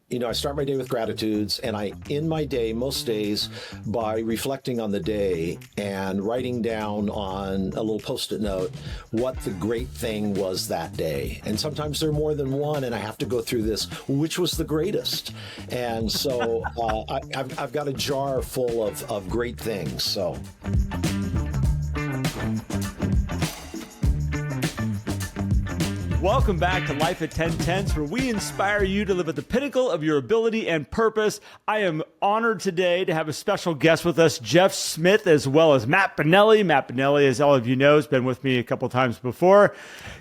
I start my day with gratitudes, and I end my day most days by reflecting on the day and writing down on a little Post-it note what the great thing was that day. And sometimes there are more than one, and I have to go through this, which was the greatest. And so I've got a jar full of great things. So. Welcome back to Life at 10 Tenths, where we inspire you to live at the pinnacle of your ability and purpose. I am honored today to have a special guest with us, Jeff Smith, as well as Matt Bonelli. Matt Bonelli, as all of you know, has been with me a couple times before.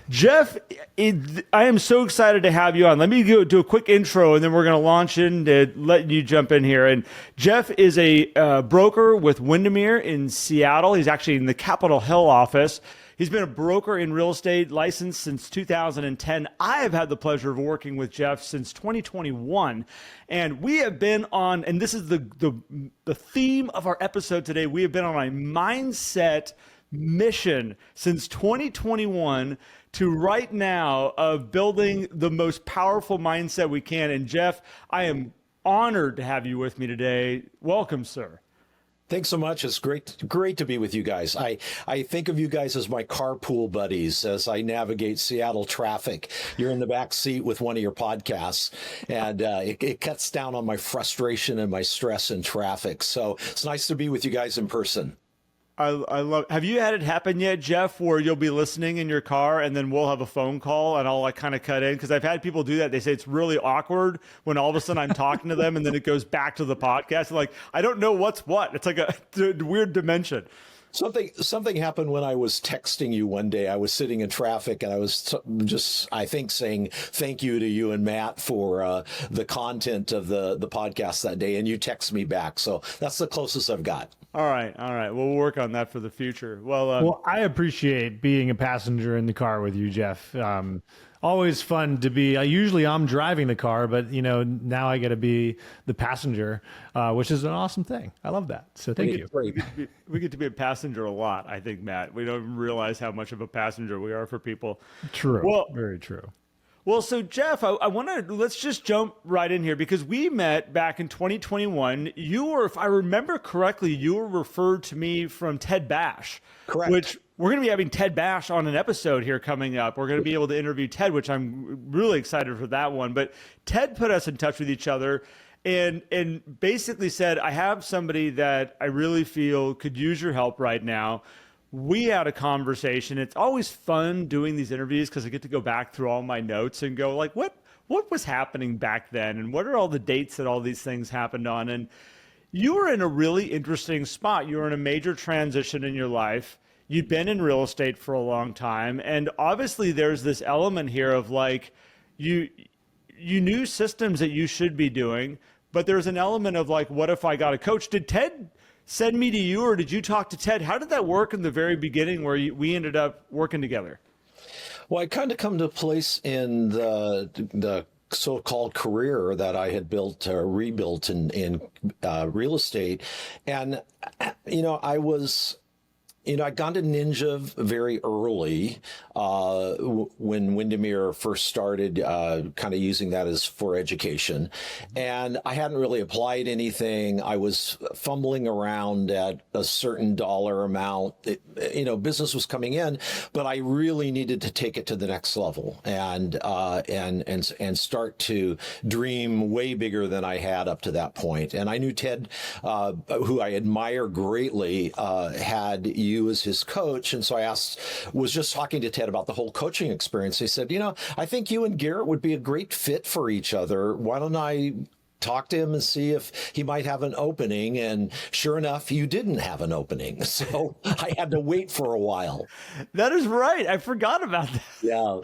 Jeff, I am so excited to have you on. Let me do a quick intro, and then we're going to launch into letting you jump in here. And Jeff is a broker with Windermere in Seattle. He's actually in the Capitol Hill office. He's been a broker in real estate, licensed since 2010. I have had the pleasure of working with Jeff since 2021. And we have been on, and this is the theme of our episode today, we have been on a mindset mission since 2021 to right now of building the most powerful mindset we can. And Jeff, I am honored to have you with me today. Welcome, sir. Thanks so much. It's great to be with you guys. I think of you guys as my carpool buddies as I navigate Seattle traffic. You're in the back seat with one of your podcasts, and it cuts down on my frustration and my stress in traffic. So it's nice to be with you guys in person. I love. Have you had it happen yet, Jeff, where you'll be listening in your car and then we'll have a phone call and I'll like kind of cut in? Because I've had people do that. They say it's really awkward when all of a sudden I'm talking to them and then it goes back to the podcast. Like, I don't know what's what. It's like a weird dimension. Something happened when I was texting you one day. I was sitting in traffic and I was just, I think, saying thank you to you and Matt for the content of the podcast that day. And you text me back. So that's the closest I've got. All right. We'll work on that for the future. Well, I appreciate being a passenger in the car with you, Jeff. Always fun to be. Usually I'm driving the car, but now I get to be the passenger, which is an awesome thing. I love that. So thank you. We get to be a passenger a lot, I think, Matt. We don't even realize how much of a passenger we are for people. True. Well, very true. Well, so Jeff, let's just jump right in here because we met back in 2021. You were, if I remember correctly, you were referred to me from Ted Bash. Correct. Which we're going to be having Ted Bash on an episode here coming up. We're going to be able to interview Ted, which I'm really excited for that one. But Ted put us in touch with each other and basically said, I have somebody that I really feel could use your help right now. We had a conversation. It's always fun doing these interviews because I get to go back through all my notes and go like, what was happening back then? And what are all the dates that all these things happened on? And you were in a really interesting spot. You were in a major transition in your life. You'd been in real estate for a long time. And obviously there's this element here of like, you knew systems that you should be doing, but there's an element of like, what if I got a coach? Did Ted send me to you, or did you talk to Ted? How did that work in the very beginning where we ended up working together? Well, I kind of come to a place in the so-called career that I had built or rebuilt in real estate. And, I was... I'd gone to Ninja very early when Windermere first started kind of using that as for education. And I hadn't really applied anything. I was fumbling around at a certain dollar amount. Business was coming in, but I really needed to take it to the next level and start to dream way bigger than I had up to that point. And I knew Ted, who I admire greatly, had you as his coach. And so I was just talking to Ted about the whole coaching experience. He said, I think you and Garrett would be a great fit for each other. Why don't I talk to him and see if he might have an opening? And sure enough, you didn't have an opening. So I had to wait for a while. That is right. I forgot about that. Yeah.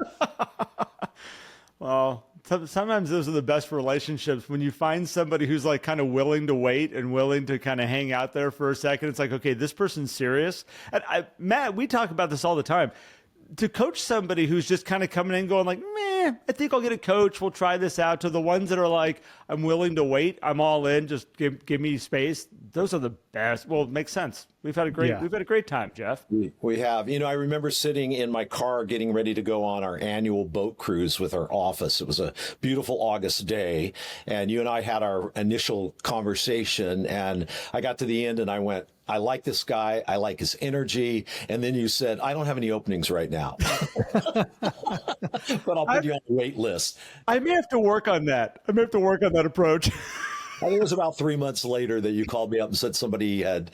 Well, sometimes those are the best relationships when you find somebody who's like kind of willing to wait and willing to kind of hang out there for a second. It's like, okay, this person's serious. And Matt, we talk about this all the time. To coach somebody who's just kind of coming in going like, meh, I think I'll get a coach. We'll try this out, to the ones that are like, I'm willing to wait. I'm all in. Just give me space. Those are the best. Well, it makes sense. We've had a great time, Jeff. We have. I remember sitting in my car getting ready to go on our annual boat cruise with our office. It was a beautiful August day, and you and I had our initial conversation, and I got to the end and I went, I like this guy. I like his energy. And then you said, I don't have any openings right now, but I'll put you on the wait list. I may have to work on that. Approach. I think it was about 3 months later that you called me up and said somebody had,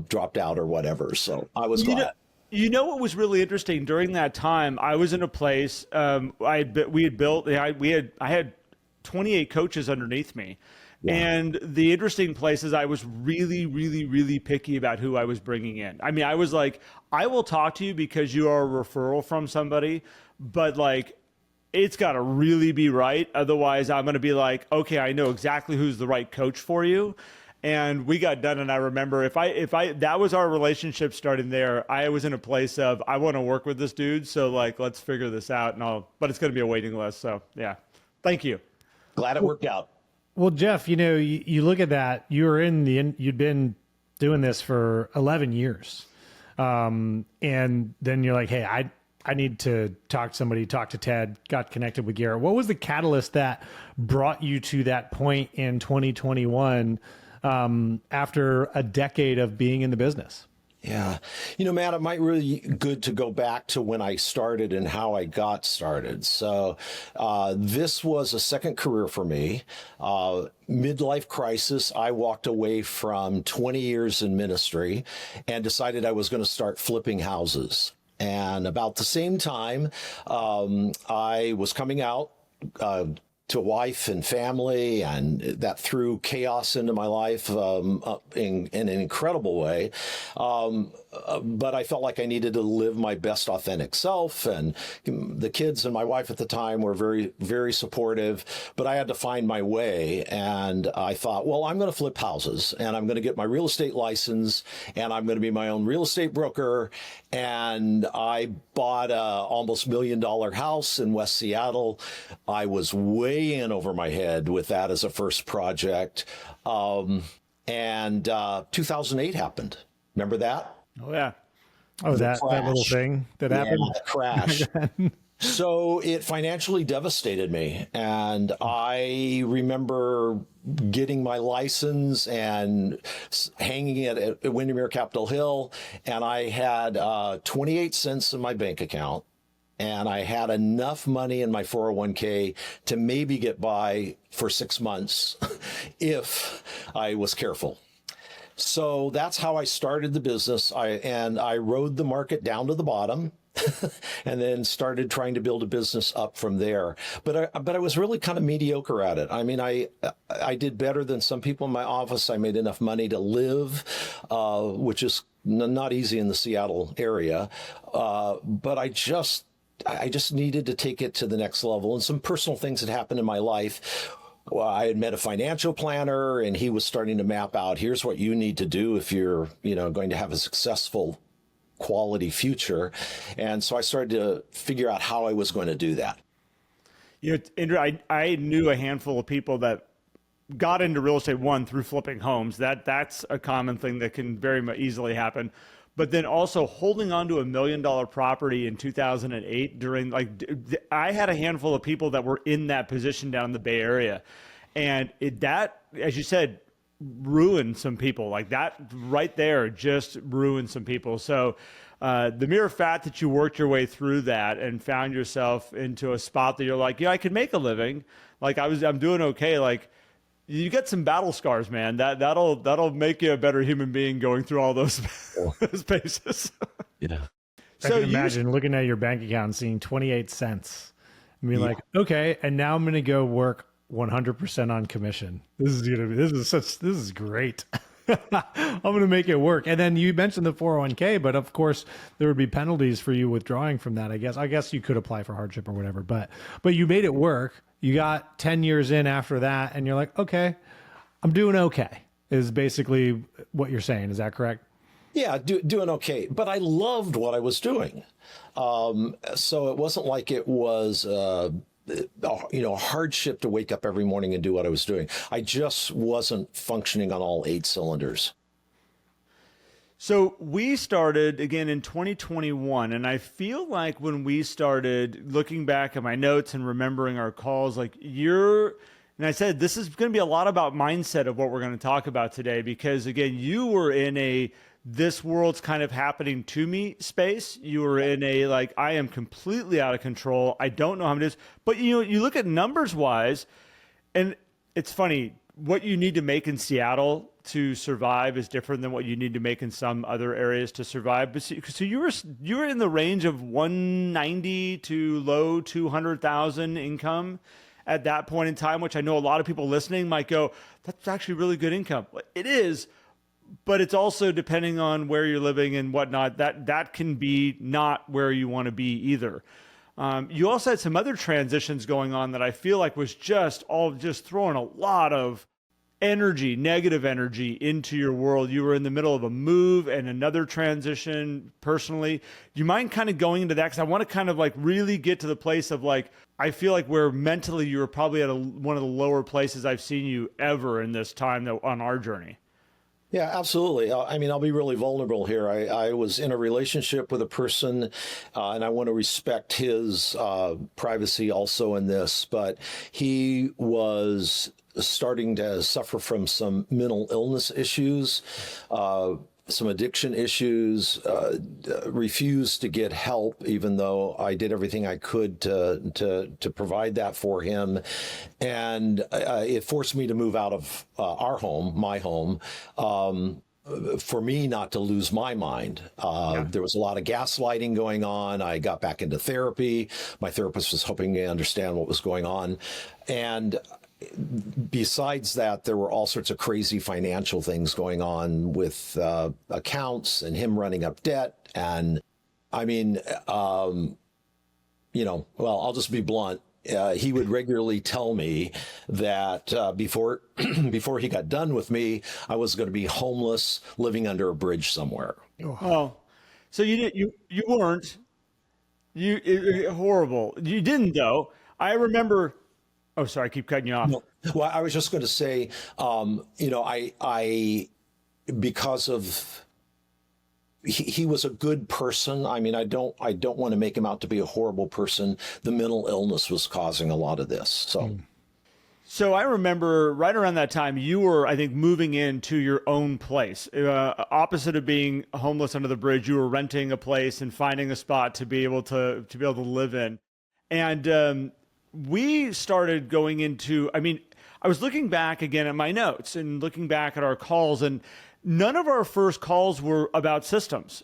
dropped out or whatever. So I was glad. You know what was really interesting during that time? I was in a place. I had 28 coaches underneath me. Yeah. And the interesting place is I was really, really, really picky about who I was bringing in. I mean, I was like, I will talk to you because you are a referral from somebody, but like, it's got to really be right. Otherwise, I'm going to be like, okay, I know exactly who's the right coach for you. And we got done. And I remember if I, that was our relationship starting there. I was in a place of, I want to work with this dude. So like, let's figure this out. But it's going to be a waiting list. So yeah, thank you. Glad it worked out. Well, Jeff, you look at that, you'd been doing this for 11 years. And then you're like, hey, I need to talk to Ted, got connected with Garrett. What was the catalyst that brought you to that point in 2021 after a decade of being in the business? Yeah. Matt, it might really good to go back to when I started and how I got started. So this was a second career for me. Midlife crisis, I walked away from 20 years in ministry and decided I was going to start flipping houses. And about the same time, I was coming out to wife and family, and that threw chaos into my life in an incredible way. But I felt like I needed to live my best authentic self. And the kids and my wife at the time were very, very supportive, but I had to find my way. And I thought, well, I'm going to flip houses and I'm going to get my real estate license and I'm going to be my own real estate broker. And I bought a almost $1 million house in West Seattle. I was way in over my head with that as a first project. And 2008 happened. Remember that? Oh, yeah. Oh, that little thing that happened? Yeah, that crash. So it financially devastated me. And I remember getting my license and hanging it at Windermere, Capitol Hill. And I had 28 cents in my bank account. And I had enough money in my 401k to maybe get by for 6 months if I was careful. So that's how I started the business. I rode the market down to the bottom and then started trying to build a business up from there. But I was really kind of mediocre at it. I mean, I did better than some people in my office. I made enough money to live, which is not easy in the Seattle area. But I just needed to take it to the next level. And some personal things had happened in my life. Well, I had met a financial planner and he was starting to map out, here's what you need to do if you're, going to have a successful quality future. And so I started to figure out how I was going to do that. Andrew, I knew a handful of people that got into real estate, one, through flipping homes. That's a common thing that can very easily happen. But then also holding on to $1 million property in 2008 I had a handful of people that were in that position down in the Bay Area. And that, as you said, ruined some people. Like that right there just ruined some people. So the mere fact that you worked your way through that and found yourself into a spot that you're like, yeah, I can make a living. Like I'm doing okay. Like, you get some battle scars, man. That'll make you a better human being going through all those spaces. Yeah. So I can imagine looking at your bank account and seeing 28 cents and being like, okay, and now I'm going to go work 100% on commission. This is great. I'm going to make it work. And then you mentioned the 401k, but of course there would be penalties for you withdrawing from that. I guess you could apply for hardship or whatever, but you made it work. You got 10 years in after that and you're like, okay, I'm doing okay, is basically what you're saying. Is that correct? Yeah, doing okay. But I loved what I was doing. So it wasn't like it was, a hardship to wake up every morning and do what I was doing. I just wasn't functioning on all 8 cylinders. So we started again in 2021, and I feel like when we started, looking back at my notes and remembering our calls, like and I said, this is going to be a lot about mindset of what we're going to talk about today, because again, you were in a, this world's kind of happening to me space. You were in a, like, I am completely out of control. I don't know how to do this, but you look at numbers wise, and it's funny, what you need to make in Seattle to survive is different than what you need to make in some other areas to survive. But so you were in the range of 190 to low 200,000 income at that point in time, which I know a lot of people listening might go, that's actually really good income. It is, but it's also depending on where you're living and whatnot, that can be not where you want to be either. You also had some other transitions going on that I feel like was just throwing a lot of energy, negative energy into your world. You were in the middle of a move and another transition personally. Do you mind kind of going into that? Because I want to kind of like really get to the place of like, I feel like where mentally you were probably at one of the lower places I've seen you ever in this time on our journey. Yeah, absolutely. I mean, I'll be really vulnerable here. I was in a relationship with a person, and I want to respect his privacy also in this, but he was starting to suffer from some mental illness issues, some addiction issues, refused to get help, even though I did everything I could to provide that for him. And it forced me to move out of my home, for me not to lose my mind. There was a lot of gaslighting going on. I got back into therapy. My therapist was helping me understand what was going on. And besides that, there were all sorts of crazy financial things going on with accounts and him running up debt. And I mean, well, I'll just be blunt. He would regularly tell me that before he got done with me, I was going to be homeless, living under a bridge somewhere. Oh, so you weren't. Horrible. You didn't though. I remember. Oh, sorry, I keep cutting you off. No. Well, I was just going to say, I because of he was a good person. I mean, I don't want to make him out to be a horrible person. The mental illness was causing a lot of this. So I remember right around that time, you were, I think, moving into your own place. Opposite of being homeless under the bridge, you were renting a place and finding a spot to be able to live in. And we started going into, I mean, I was looking back again at my notes and looking back at our calls, and none of our first calls were about systems.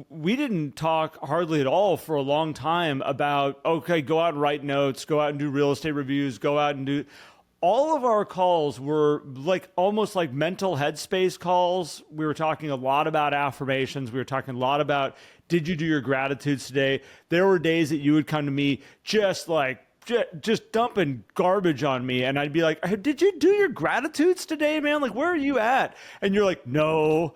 We didn't talk hardly at all for a long time about, okay, go out and write notes, go out and do real estate reviews, go out and do. All of our calls were like almost like mental headspace calls. We were talking a lot about affirmations. We were talking a lot about, did you do your gratitudes today? There were days that you would come to me just dumping garbage on me, and I'd be like, hey, did you do your gratitudes today, man? Like, where are you at? And you're like, no.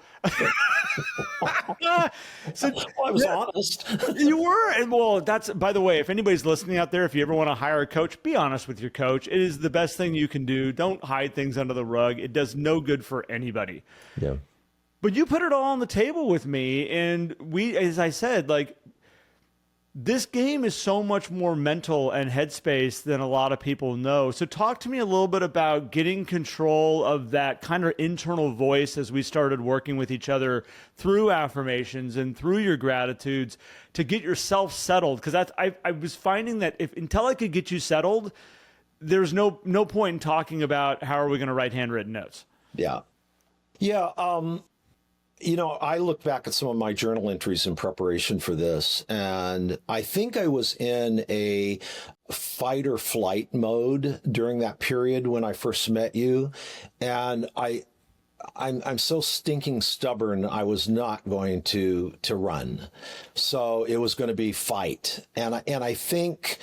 So I was honest. You were. And well, that's, by the way, if anybody's listening out there, if you ever want to hire a coach, be honest with your coach. It is the best thing you can do. Don't hide things under the rug. It does no good for anybody. Yeah. But you put it all on the table with me, and we, as I said, like, this game is so much more mental and headspace than a lot of people know. So talk to me a little bit about getting control of that kind of internal voice as we started working with each other through affirmations and through your gratitudes to get yourself settled. Because I was finding that until I could get you settled, there's no point in talking about how are we going to write handwritten notes. Yeah. Yeah. I look back at some of my journal entries in preparation for this, and I think I was in a fight or flight mode during that period when I first met you. And I'm so stinking stubborn. I was not going to run. So it was going to be fight. And I think,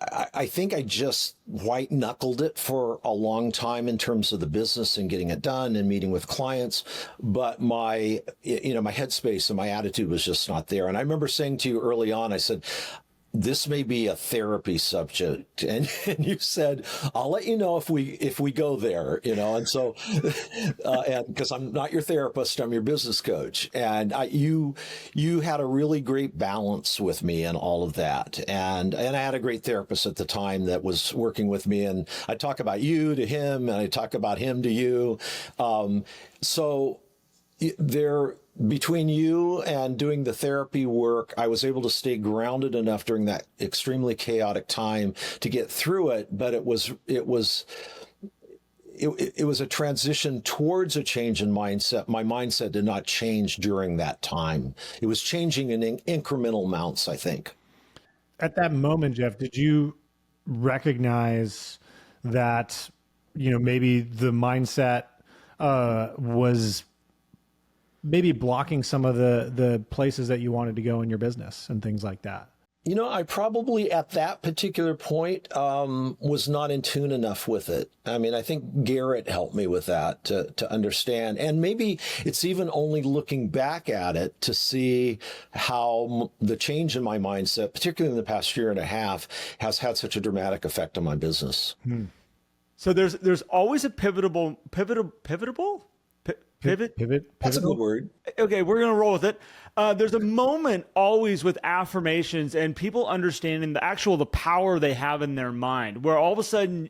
I think I just white knuckled it for a long time in terms of the business and getting it done and meeting with clients. But my headspace and my attitude was just not there. And I remember saying to you early on, I said, this may be a therapy subject. And you said, I'll let you know if we go there, And so, and because I'm not your therapist, I'm your business coach. And you had a really great balance with me and all of that. And I had a great therapist at the time that was working with me. And I talk about you to him and I talk about him to you. So there, between you and doing the therapy work, I was able to stay grounded enough during that extremely chaotic time to get through it. But it was a transition towards a change in mindset. My mindset did not change during that time. It was changing in incremental amounts, I think. At that moment, Jeff, did you recognize that, maybe the mindset was maybe blocking some of the places that you wanted to go in your business and things like that? I probably at that particular point was not in tune enough with it. I mean, I think Garrett helped me with that to understand. And maybe it's even only looking back at it to see how the change in my mindset, particularly in the past year and a half, has had such a dramatic effect on my business. So there's always a pivot. That's a good word. Okay, we're going to roll with it. There's a moment always with affirmations and people understanding the power they have in their mind, where all of a sudden,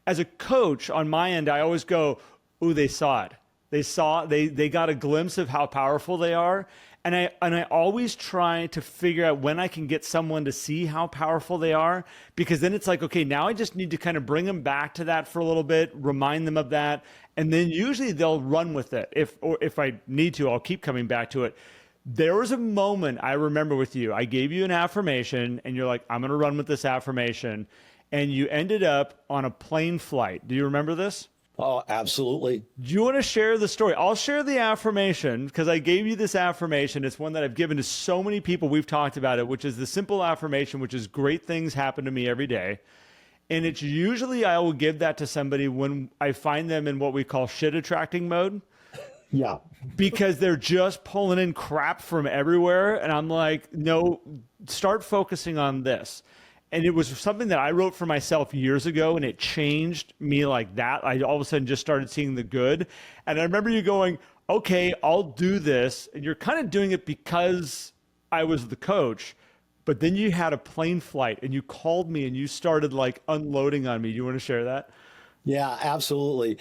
as a coach on my end, I always go, ooh, they saw it. They got a glimpse of how powerful they are. And I always try to figure out when I can get someone to see how powerful they are, because then it's like, okay, now I just need to kind of bring them back to that for a little bit, remind them of that. And then usually they'll run with it. If I need to, I'll keep coming back to it. There was a moment I remember with you. I gave you an affirmation and you're like, I'm going to run with this affirmation. And you ended up on a plane flight. Do you remember this? Oh, absolutely. Do you want to share the story? I'll share the affirmation because I gave you this affirmation. It's one that I've given to so many people. We've talked about it, which is the simple affirmation, which is great things happen to me every day. And it's usually I will give that to somebody when I find them in what we call shit attracting mode. Yeah. Because they're just pulling in crap from everywhere. And I'm like, no, start focusing on this. And it was something that I wrote for myself years ago, and it changed me like that. I all of a sudden just started seeing the good. And I remember you going, okay, I'll do this. And you're kind of doing it because I was the coach. But then you had a plane flight and you called me and you started like unloading on me. Do you want to share that? Yeah, absolutely.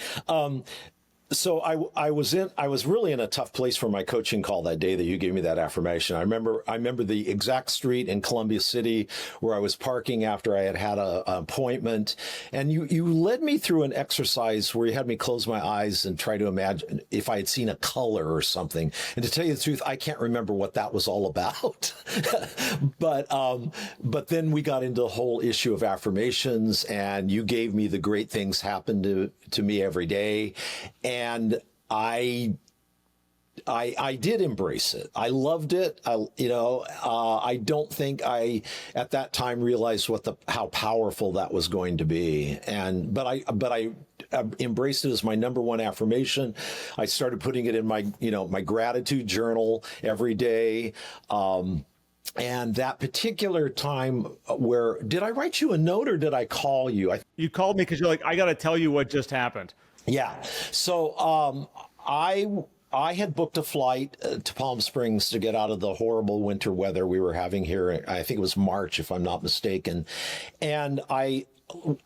So I was really in a tough place for my coaching call that day that you gave me that affirmation. I remember the exact street in Columbia City where I was parking after I had an appointment, and you led me through an exercise where you had me close my eyes and try to imagine if I had seen a color or something. And to tell you the truth, I can't remember what that was all about. But then we got into the whole issue of affirmations, and you gave me the great things happen to me every day. And I did embrace it. I loved it. I don't think I at that time realized how powerful that was going to be. But I embraced it as my number one affirmation. I started putting it in my gratitude journal every day. And that particular time did I write you a note or did I call you? You called me because you're like, I got to tell you what just happened. Yeah. So I had booked a flight to Palm Springs to get out of the horrible winter weather we were having here. I think it was March, if I'm not mistaken. And I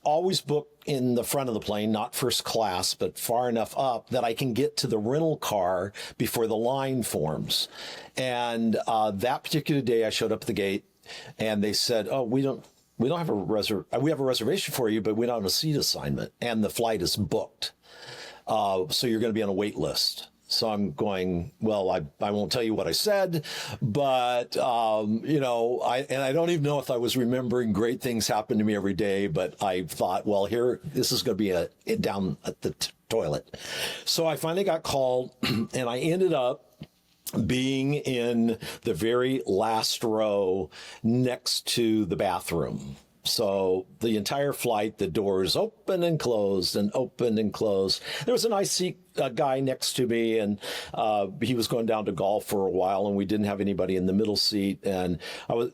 always book in the front of the plane, not first class, but far enough up that I can get to the rental car before the line forms. And that particular day I showed up at the gate and they said, oh, we have we have a reservation for you, but we don't have a seat assignment and the flight is booked. So you're going to be on a wait list. So I'm going, well, I won't tell you what I said, but, I don't even know if I was remembering great things happen to me every day, but I thought, well, this is going to be down at the toilet. So I finally got called and I ended up being in the very last row next to the bathroom. So the entire flight, the doors open and closed and open and closed. There was a nice seat guy next to me, and he was going down to golf for a while, and we didn't have anybody in the middle seat. And I was,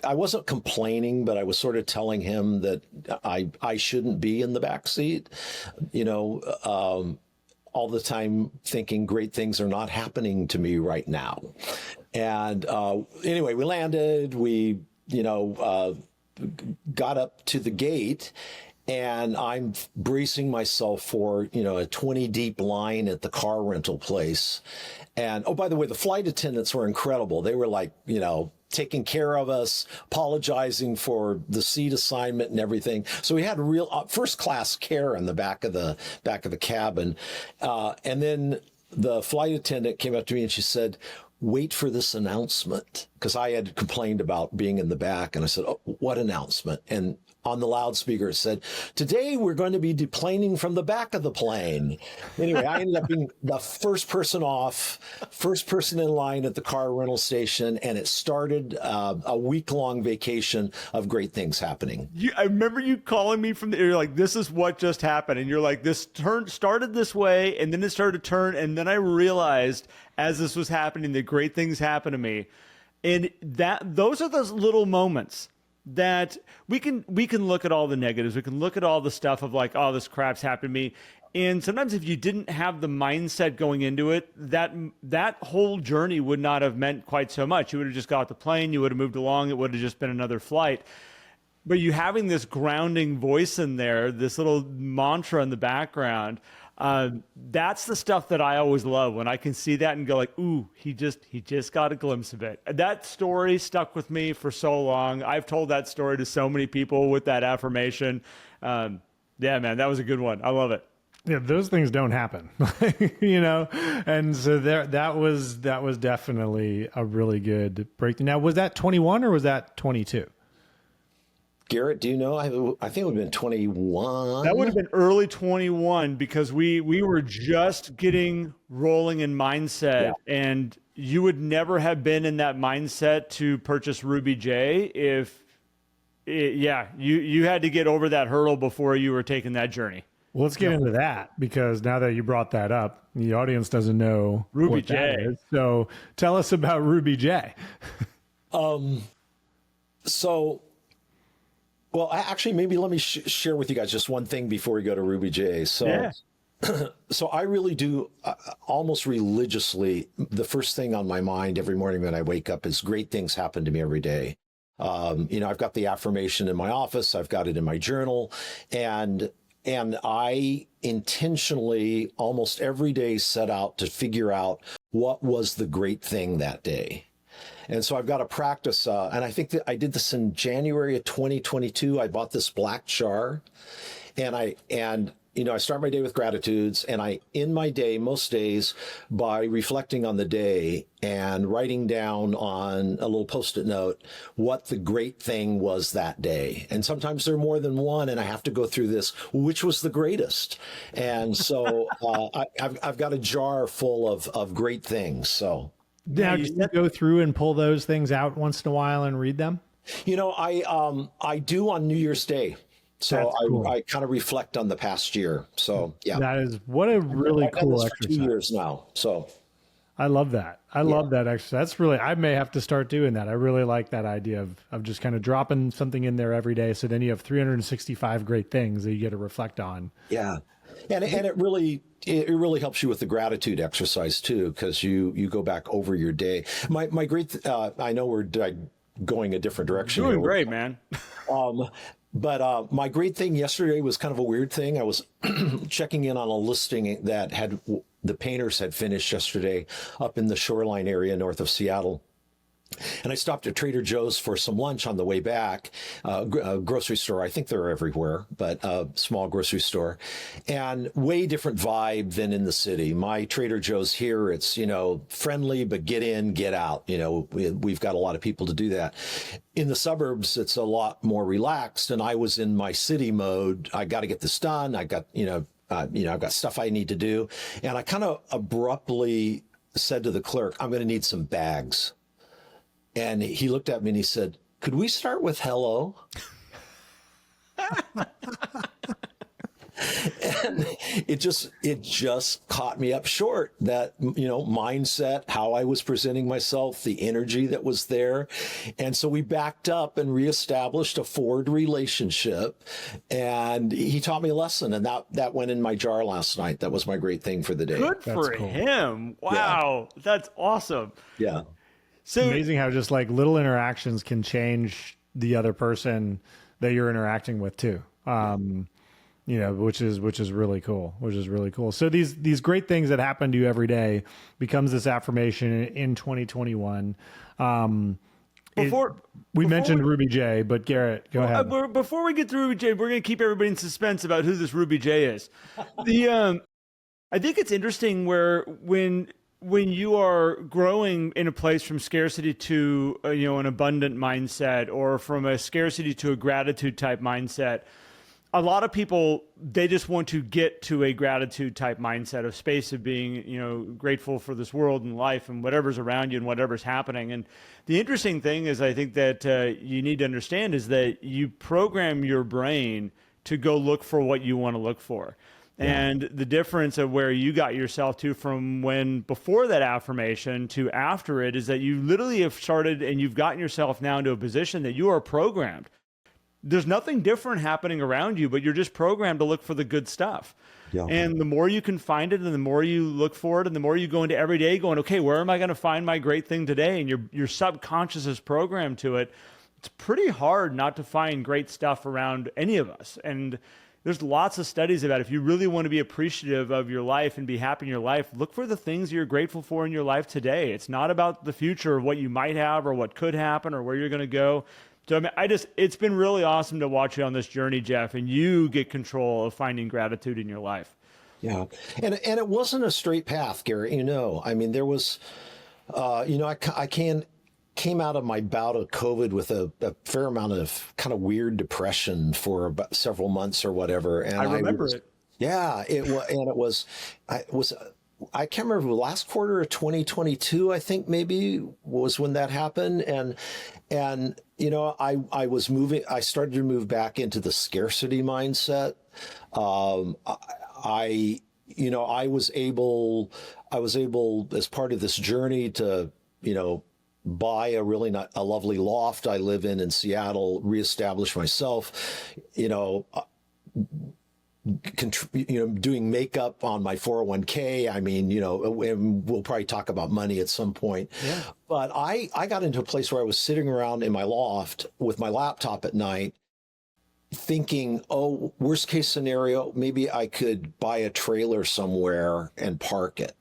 I wasn't complaining, but I was sort of telling him that I shouldn't be in the back seat, you know, all the time thinking great things are not happening to me right now. And anyway, we landed, we, you know, got up to the gate, and I'm bracing myself for, you know, a 20 deep line at the car rental place. And oh, by the way, the flight attendants were incredible. They were like, you know, taking care of us, apologizing for the seat assignment and everything. So we had real first class care in the back of the cabin. And then the flight attendant came up to me and she said, "Wait for this announcement," because I had complained about being in the back. And I said, "Oh, what announcement?" And on the loudspeaker, it said, "Today we're going to be deplaning from the back of the plane." Anyway, I ended up being the first person off, first person in line at the car rental station, and it started a week-long vacation of great things happening. I remember you calling me from you're like, "This is what just happened," and you're like, "This started this way, and then it started to turn," and then I realized as this was happening that great things happened to me, and those are those little moments that we can look at all the negatives. We can look at all the stuff of like, oh, this crap's happened to me. And sometimes if you didn't have the mindset going into it, that whole journey would not have meant quite so much. You would have just got off the plane, you would have moved along, it would have just been another flight. But you having this grounding voice in there, this little mantra in the background, that's the stuff that I always love when I can see that and go like, ooh, he just got a glimpse of it. That story stuck with me for so long. I've told that story to so many people with that affirmation. Yeah, man, that was a good one. I love it. Yeah, those things don't happen, you know? And so that was definitely a really good breakthrough. Now, was that 21 or was that 22? Garrett, do you know? I think it would have been 21. That would have been early 21 because we were just getting rolling in mindset, and you would never have been in that mindset to purchase Ruby J if, you had to get over that hurdle before you were taking that journey. Well, let's get into that, because now that you brought that up, the audience doesn't know Ruby what J that is. So tell us about Ruby J. Well, actually, maybe let me share with you guys just one thing before we go to Ruby J. So I really do almost religiously, the first thing on my mind every morning when I wake up is great things happen to me every day. You know, I've got the affirmation in my office, I've got it in my journal, and I intentionally almost every day set out to figure out what was the great thing that day. And so I've got to practice, and I think that I did this in January of 2022. I bought this black jar, and you know, I start my day with gratitudes, and I end my day most days by reflecting on the day and writing down on a little Post-it note what the great thing was that day. And sometimes there are more than one, and I have to go through this, which was the greatest. And so I've got a jar full of great things. So. Now, do you go through and pull those things out once in a while and read them? You know, I do on New Year's Day. So cool. I kind of reflect on the past year. So yeah, that is what a really cool exercise. 2 years now. So I love that. I love that exercise. That's really, I may have to start doing that. I really like that idea of just kind of dropping something in there every day. So then you have 365 great things that you get to reflect on. Yeah. And it really helps you with the gratitude exercise too, because you go back over your day. My great, I know we're going a different direction. Doing great, man. But my great thing yesterday was kind of a weird thing. I was checking in on a listing that the painters had finished yesterday up in the shoreline area north of Seattle. And I stopped at Trader Joe's for some lunch on the way back, a grocery store. I think they're everywhere, but a small grocery store, and way different vibe than in the city. My Trader Joe's here, it's, you know, friendly, but get in, get out. You know, we've got a lot of people to do that. In the suburbs, it's a lot more relaxed. And I was in my city mode. I got to get this done. I got, I've got stuff I need to do. And I kind of abruptly said to the clerk, I'm going to need some bags. And he looked at me and he said, "Could we start with hello?" then it just caught me up short, that, mindset, how I was presenting myself, the energy that was there. And so we backed up and reestablished a forward relationship. And he taught me a lesson, and that went in my jar last night. That was my great thing for the day. Good for him. Wow. Yeah. That's awesome. Yeah. So amazing how just like little interactions can change the other person that you're interacting with too. Which is really cool, So these great things that happen to you every day becomes this affirmation in 2021. We mentioned Ruby J, but Garrett, go ahead. Before we get through Ruby J, we're going to keep everybody in suspense about who this Ruby J is. I think it's interesting when you are growing in a place from scarcity to an abundant mindset, or from a scarcity to a gratitude type mindset, a lot of people, they just want to get to a gratitude type mindset, of space of being grateful for this world and life and whatever's around you and whatever's happening. And the interesting thing is, I think that you need to understand is that you program your brain to go look for what you want to look for. And the difference of where you got yourself to from before that affirmation to after it is that you literally have started, and you've gotten yourself now into a position that you are programmed. There's nothing different happening around you, but you're just programmed to look for the good stuff. Yeah. And the more you can find it, and the more you look for it, and the more you go into every day going, okay, where am I going to find my great thing today? And your subconscious is programmed to it. It's pretty hard not to find great stuff around any of us. And there's lots of studies about, if you really want to be appreciative of your life and be happy in your life, look for the things you're grateful for in your life today. It's not about the future, of what you might have or what could happen or where you're going to go. So it's been really awesome to watch you on this journey, Jeff, and you get control of finding gratitude in your life. Yeah. And it wasn't a straight path, Garrett. I mean, there was, I came out of my bout of COVID with a fair amount of kind of weird depression for about several months or whatever. And I remember it. Yeah, I can't remember, the last quarter of 2022, I think maybe was when that happened. And I was moving, I started to move back into the scarcity mindset. I was able as part of this journey to, buy a lovely loft I live in Seattle, reestablish myself, doing makeup on my 401k. I mean, and we'll probably talk about money at some point. Yeah. But I got into a place where I was sitting around in my loft with my laptop at night thinking, oh, worst case scenario, maybe I could buy a trailer somewhere and park it.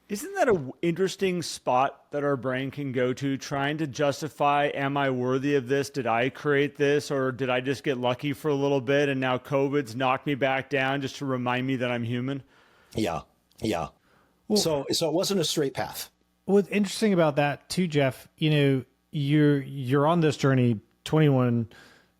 Isn't that an interesting spot that our brain can go to, trying to justify, am I worthy of this? Did I create this? Or did I just get lucky for a little bit and now COVID's knocked me back down just to remind me that I'm human? Yeah. Yeah. Well, so it wasn't a straight path. What's interesting about that too, Jeff, you're on this journey, 21,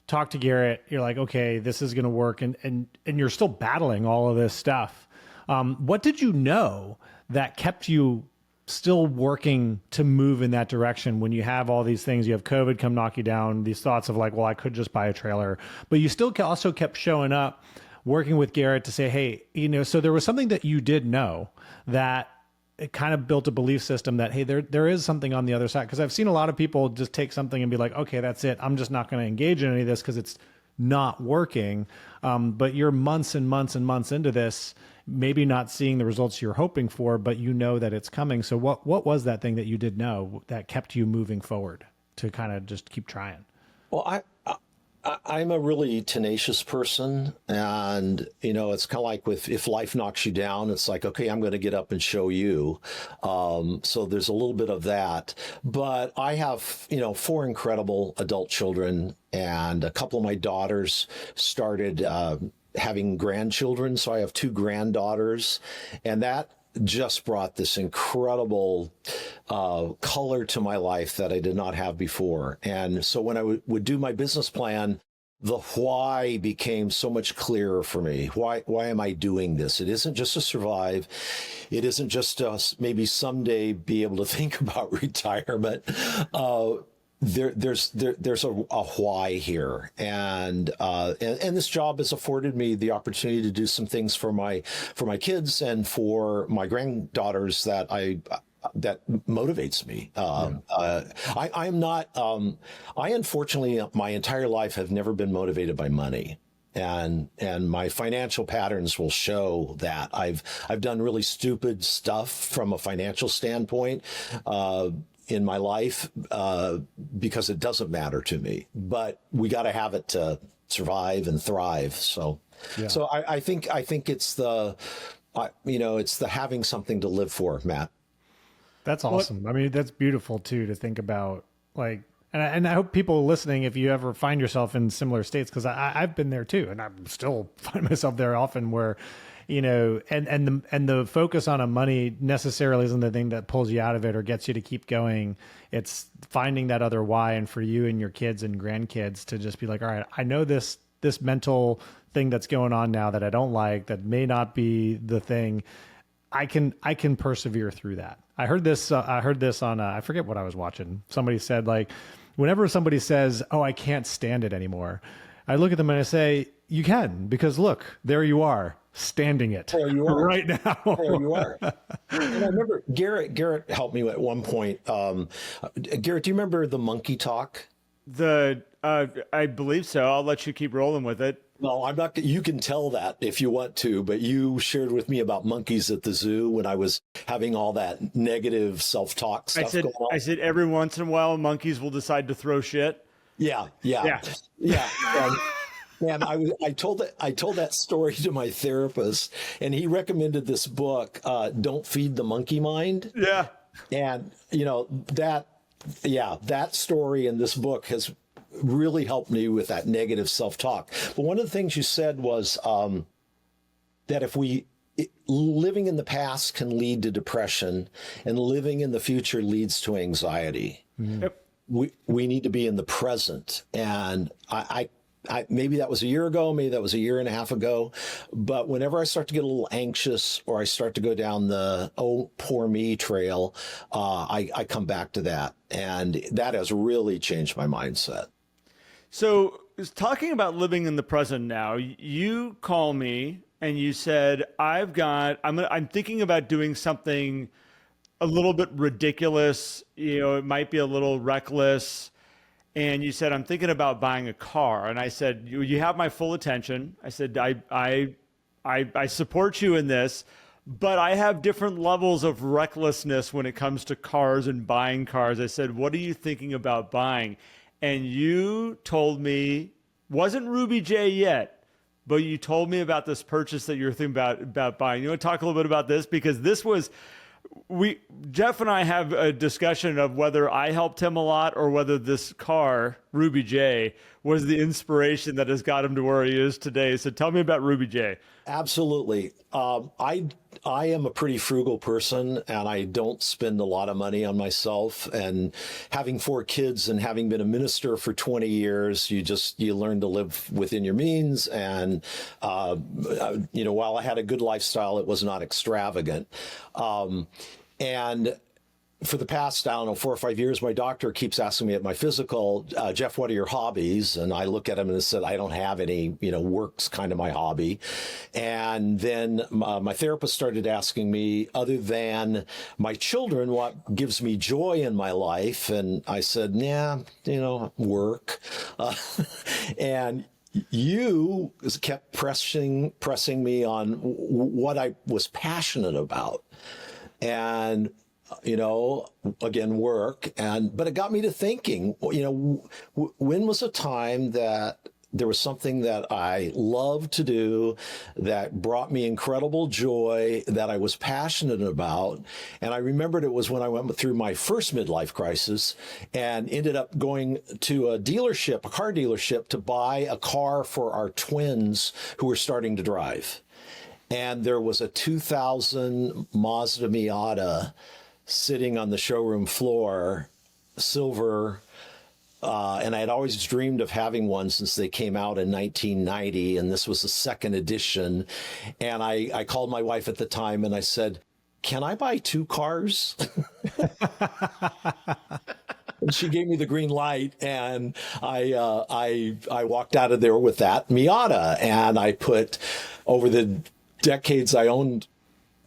talk to Garrett, you're like, okay, this is going to work. And you're still battling all of this stuff. What did you know that kept you still working to move in that direction when you have all these things? You have COVID come knock you down, these thoughts of like, well, I could just buy a trailer, but you still also kept showing up, working with Garrett to say, hey, so there was something that you did know that it kind of built a belief system that, hey, there is something on the other side. Because I've seen a lot of people just take something and be like, okay, that's it. I'm just not going to engage in any of this because it's not working. But you're months and months and months into this, maybe not seeing the results you're hoping for, but you know that it's coming. So what was that thing that you did know that kept you moving forward to kind of just keep trying? Well, I'm a really tenacious person, and it's kind of like if life knocks you down, it's like, okay, I'm going to get up and show you. So there's a little bit of that, but I have 4 incredible adult children, and a couple of my daughters started having grandchildren. So I have 2 granddaughters, and that just brought this incredible color to my life that I did not have before. And so when I would do my business plan, the why became so much clearer for me. Why am I doing this? It isn't just to survive. It isn't just to maybe someday be able to think about retirement. there's a why here, and this job has afforded me the opportunity to do some things for my kids and for my granddaughters that motivates me. I'm not. I unfortunately, my entire life have never been motivated by money. And my financial patterns will show that I've done really stupid stuff from a financial standpoint in my life because it doesn't matter to me. But we got to have it to survive and thrive. So, so I think it's the it's the having something to live for, Matt. That's awesome. I mean, that's beautiful too, to think about, like, and I hope people listening, if you ever find yourself in similar states, because I've been there too, and I still find myself there often, where, and the focus on a money necessarily isn't the thing that pulls you out of it or gets you to keep going. It's finding that other why, and for you and your kids and grandkids to just be like, all right, I know this mental thing that's going on now that I don't like, that may not be the thing. I can persevere through that. I heard this on, I forget what I was watching. Somebody said, like, whenever somebody says, oh, I can't stand it anymore, I look at them and I say, you can, because look, there you are, standing it. There you are. Right now. There you are. And I remember Garrett helped me at one point. Garrett, do you remember the monkey talk? I believe so. I'll let you keep rolling with it. No, I'm not. You can tell that if you want to, but you shared with me about monkeys at the zoo when I was having all that negative self-talk stuff going on. I said every once in a while monkeys will decide to throw shit. Yeah. And I told that story to my therapist, and he recommended this book, Don't Feed the Monkey Mind. Yeah. And that story in this book has really helped me with that negative self-talk. But one of the things you said was that living in the past can lead to depression, and living in the future leads to anxiety. Mm-hmm. Yep. We need to be in the present. And I maybe that was a year ago, maybe that was a year and a half ago, but whenever I start to get a little anxious or I start to go down the, oh, poor me trail, I come back to that. And that has really changed my mindset. So, talking about living in the present now, you call me and you said, I'm thinking about doing something a little bit ridiculous. It might be a little reckless. And you said, I'm thinking about buying a car. And I said, you have my full attention. I said, I support you in this, but I have different levels of recklessness when it comes to cars and buying cars. I said, what are you thinking about buying? And you told me, wasn't Ruby J yet, but you told me about this purchase that you're thinking about buying. You want to talk a little bit about this? Because this was, Jeff and I have a discussion of whether I helped him a lot or whether this car, Ruby J, was the inspiration that has got him to where he is today. So tell me about Ruby J. Absolutely. I am a pretty frugal person, and I don't spend a lot of money on myself. And having 4 kids and having been a minister for 20 years, you learn to live within your means. And, while I had a good lifestyle, it was not extravagant. And for the past, 4 or 5 years, my doctor keeps asking me at my physical, Jeff, what are your hobbies? And I look at him and said, I don't have any, work's kind of my hobby. And then my therapist started asking me, other than my children, what gives me joy in my life? And I said, work. And you kept pressing me on what I was passionate about. And again, work. But it got me to thinking, when was a time that there was something that I loved to do that brought me incredible joy, that I was passionate about? And I remembered it was when I went through my first midlife crisis and ended up going to a car dealership, to buy a car for our twins who were starting to drive. And there was a 2000 Mazda Miata sitting on the showroom floor, silver, and I had always dreamed of having one since they came out in 1990, and this was the second edition. And I called my wife at the time and I said, can I buy 2 cars? And she gave me the green light, and I walked out of there with that Miata, and I put over the decades I owned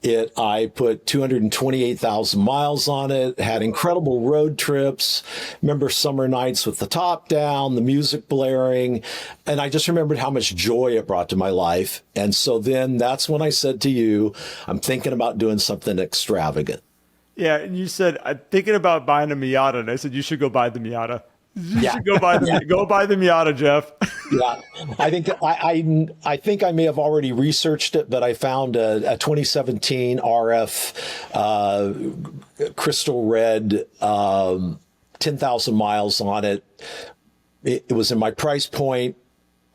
it, I put 228,000 miles on it, had incredible road trips, remember summer nights with the top down, the music blaring, and I just remembered how much joy it brought to my life. And so then that's when I said to you, I'm thinking about doing something extravagant. Yeah, and you said, I'm thinking about buying a Miata, and I said, you should go buy the Miata. You should go buy the Miata, Jeff. Yeah, I think I think I may have already researched it, but I found a 2017 RF crystal red, 10,000 miles on it. It was in my price point.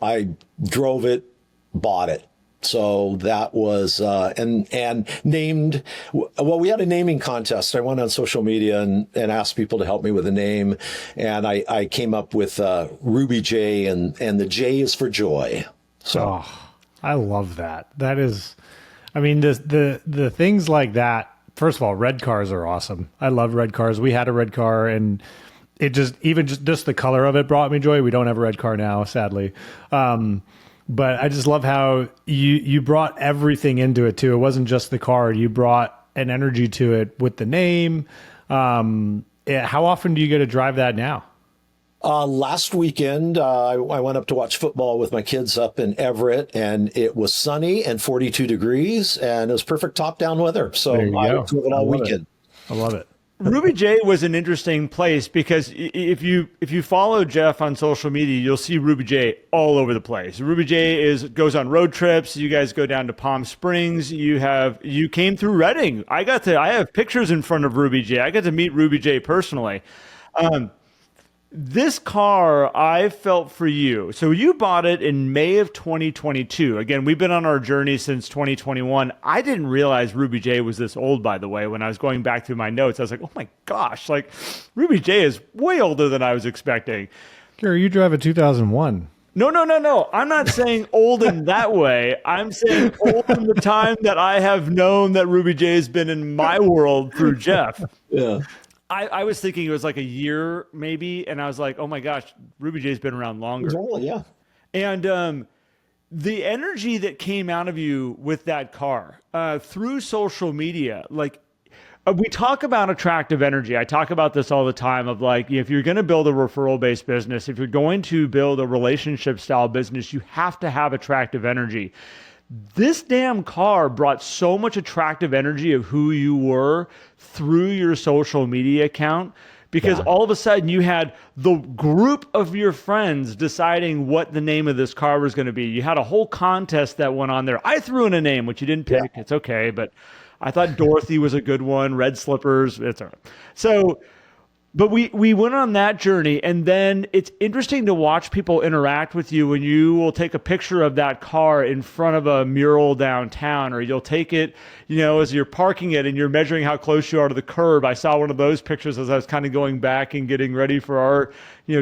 I drove it, bought it. So that was and named. Well, we had a naming contest. I went on social media and asked people to help me with a name, and I came up with Ruby J, and the J is for joy. So I love that. That is, I mean, the things like that. First of all, red cars are awesome. I love red cars. We had a red car, and it just the color of it brought me joy. We don't have a red car now, sadly. But I just love how you brought everything into it too. It wasn't just the car. You brought an energy to it with the name. How often do you get to drive that now? Last weekend, I went up to watch football with my kids up in Everett, and it was sunny and 42 degrees, and it was perfect top-down weather. So I drove it all weekend. I love it. Ruby J was an interesting place because if you follow Jeff on social media, you'll see Ruby J all over the place. Ruby J goes on road trips. You guys go down to Palm Springs. You came through Redding. I have pictures in front of Ruby J. I got to meet Ruby J personally. This car, I felt for you. So you bought it in May of 2022. Again, we've been on our journey since 2021. I didn't realize Ruby J was this old, by the way. When I was going back through my notes, I was like, oh my gosh, like Ruby J is way older than I was expecting. Gary, you drive a 2001. No. I'm not saying old in that way. I'm saying old in the time that I have known that Ruby J has been in my world through Jeff. Yeah. I was thinking it was like a year maybe, and I was like, oh my gosh, Ruby J's been around longer. Exactly, yeah. And the energy that came out of you with that car through social media, like we talk about attractive energy. I talk about this all the time of like, if you're going to build a referral-based business, if you're going to build a relationship-style business, you have to have attractive energy. This damn car brought so much attractive energy of who you were through your social media account, because all of a sudden you had the group of your friends deciding what the name of this car was going to be. You had a whole contest that went on there. I threw in a name, which you didn't pick. It's okay. But I thought Dorothy was a good one. Red Slippers. It's all right. So, but we went on that journey, and then it's interesting to watch people interact with you when you will take a picture of that car in front of a mural downtown, or you'll take it, as you're parking it and you're measuring how close you are to the curb. I saw one of those pictures as I was kind of going back and getting ready for our,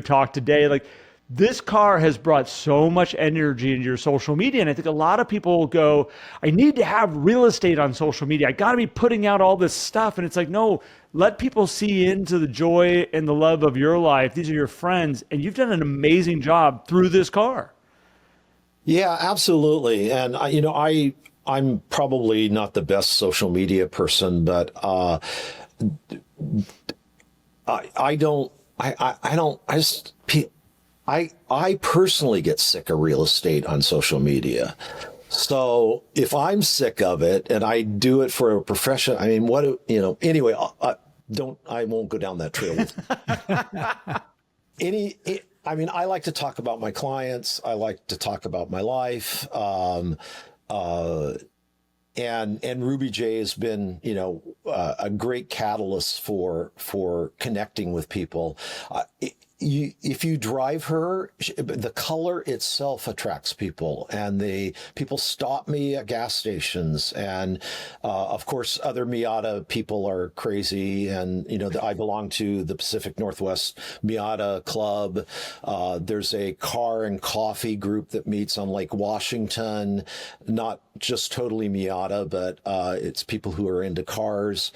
talk today. Like, this car has brought so much energy into your social media. And I think a lot of people go, I need to have real estate on social media. I got to be putting out all this stuff. And it's like, no, let people see into the joy and the love of your life. These are your friends. And you've done an amazing job through this car. Yeah, absolutely. And, I'm probably not the best social media person, but I personally get sick of real estate on social media. So if I'm sick of it and I do it for a profession, I mean, anyway, I won't go down that trail. I like to talk about my clients. I like to talk about my life. And Ruby J has been, a great catalyst for connecting with people. If you drive her, the color itself attracts people, and people stop me at gas stations. And of course, other Miata people are crazy. And, I belong to the Pacific Northwest Miata Club. There's a car and coffee group that meets on Lake Washington, not just totally Miata, but it's people who are into cars.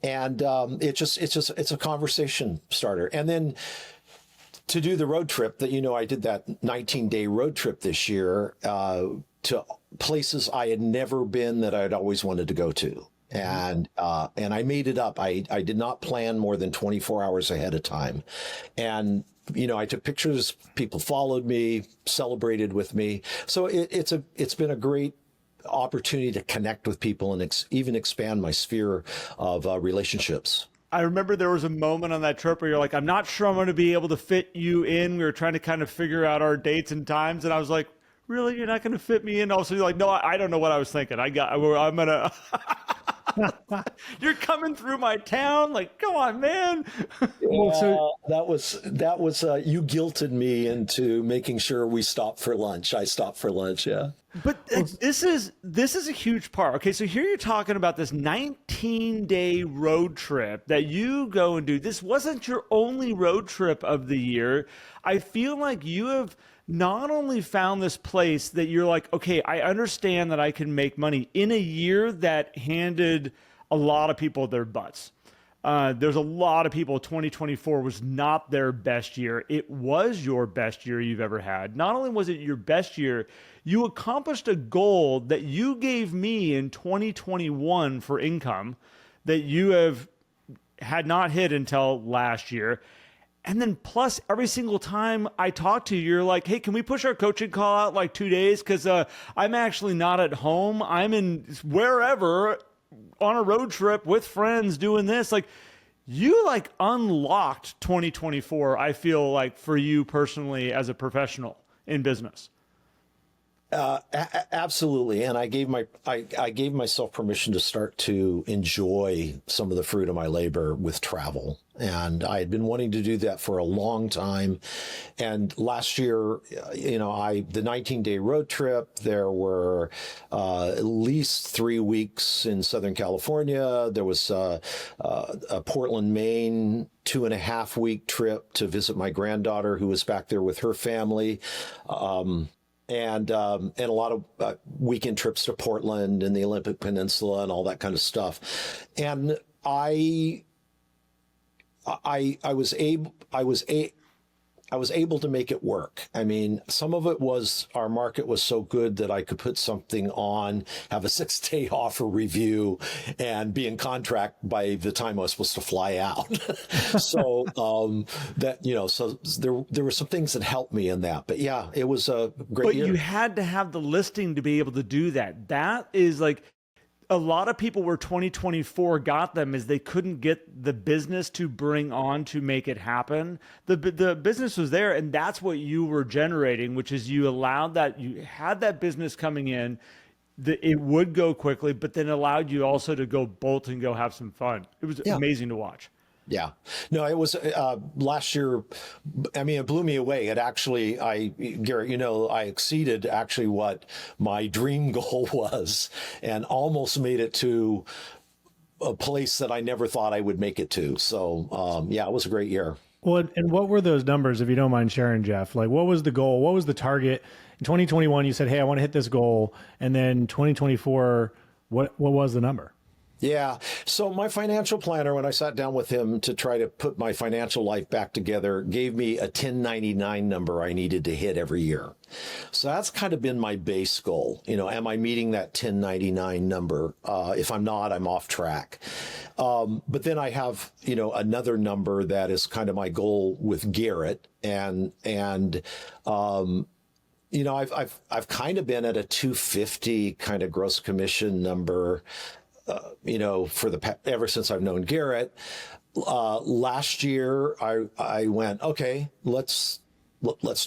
And it's a conversation starter. And then to do the road trip that, I did that 19-day road trip this year to places I had never been that I'd always wanted to go to. And I made it up. I did not plan more than 24 hours ahead of time. And, I took pictures, people followed me, celebrated with me. So it's been a great opportunity to connect with people and even expand my sphere of relationships. I remember there was a moment on that trip where you're like, I'm not sure I'm going to be able to fit you in. We were trying to kind of figure out our dates and times. And I was like, really? You're not going to fit me in? Also, you're like, no, I don't know what I was thinking. I'm going to, you're coming through my town. Like, come on, man. That was you guilted me into making sure we stopped for lunch. I stopped for lunch. Yeah. But this is a huge part. Okay, so here you're talking about this 19-day road trip that you go and do. This wasn't your only road trip of the year. I feel like you have not only found this place that you're like, okay, I understand that I can make money in a year that handed a lot of people their butts. There's a lot of people, 2024 was not their best year. It was your best year you've ever had. Not only was it your best year, you accomplished a goal that you gave me in 2021 for income that you had not hit until last year. And then plus every single time I talk to you, you're like, hey, can we push our coaching call out like 2 days? Because I'm actually not at home. I'm in wherever on a road trip with friends doing this. Like, you like unlocked 2024, I feel like, for you personally as a professional in business. Absolutely. And I gave myself permission to start to enjoy some of the fruit of my labor with travel. And I had been wanting to do that for a long time. And last year, the 19-day road trip, there were at least 3 weeks in Southern California. There was a Portland, Maine 2.5-week trip to visit my granddaughter who was back there with her family. And a lot of weekend trips to Portland and the Olympic Peninsula and all that kind of stuff. And I was able to make it work. I mean, some of it was our market was so good that I could put something on, have a 6-day offer review, and be in contract by the time I was supposed to fly out. So so there were some things that helped me in that. But yeah, it was a great year. But you had to have the listing to be able to do that. That is like, a lot of people where 2024 got them is they couldn't get the business to bring on to make it happen. The business was there, and that's what you were generating, which is you had that business coming in, it would go quickly, but then allowed you also to go bolt and go have some fun. It was amazing to watch. Yeah, no, it was last year. I mean, it blew me away. Garrett, I exceeded actually what my dream goal was and almost made it to a place that I never thought I would make it to. So, it was a great year. Well, and what were those numbers, if you don't mind sharing, Jeff? Like, what was the goal? What was the target? In 2021, you said, hey, I want to hit this goal. And then 2024, what was the number? Yeah. So my financial planner, when I sat down with him to try to put my financial life back together, gave me a 1099 number I needed to hit every year. So that's kind of been my base goal. Am I meeting that 1099 number? If I'm not, I'm off track. But then I have, another number that is kind of my goal with Garrett. And I've kind of been at a 250 kind of gross commission number, ever since I've known Garrett. Last year, I went, okay, let's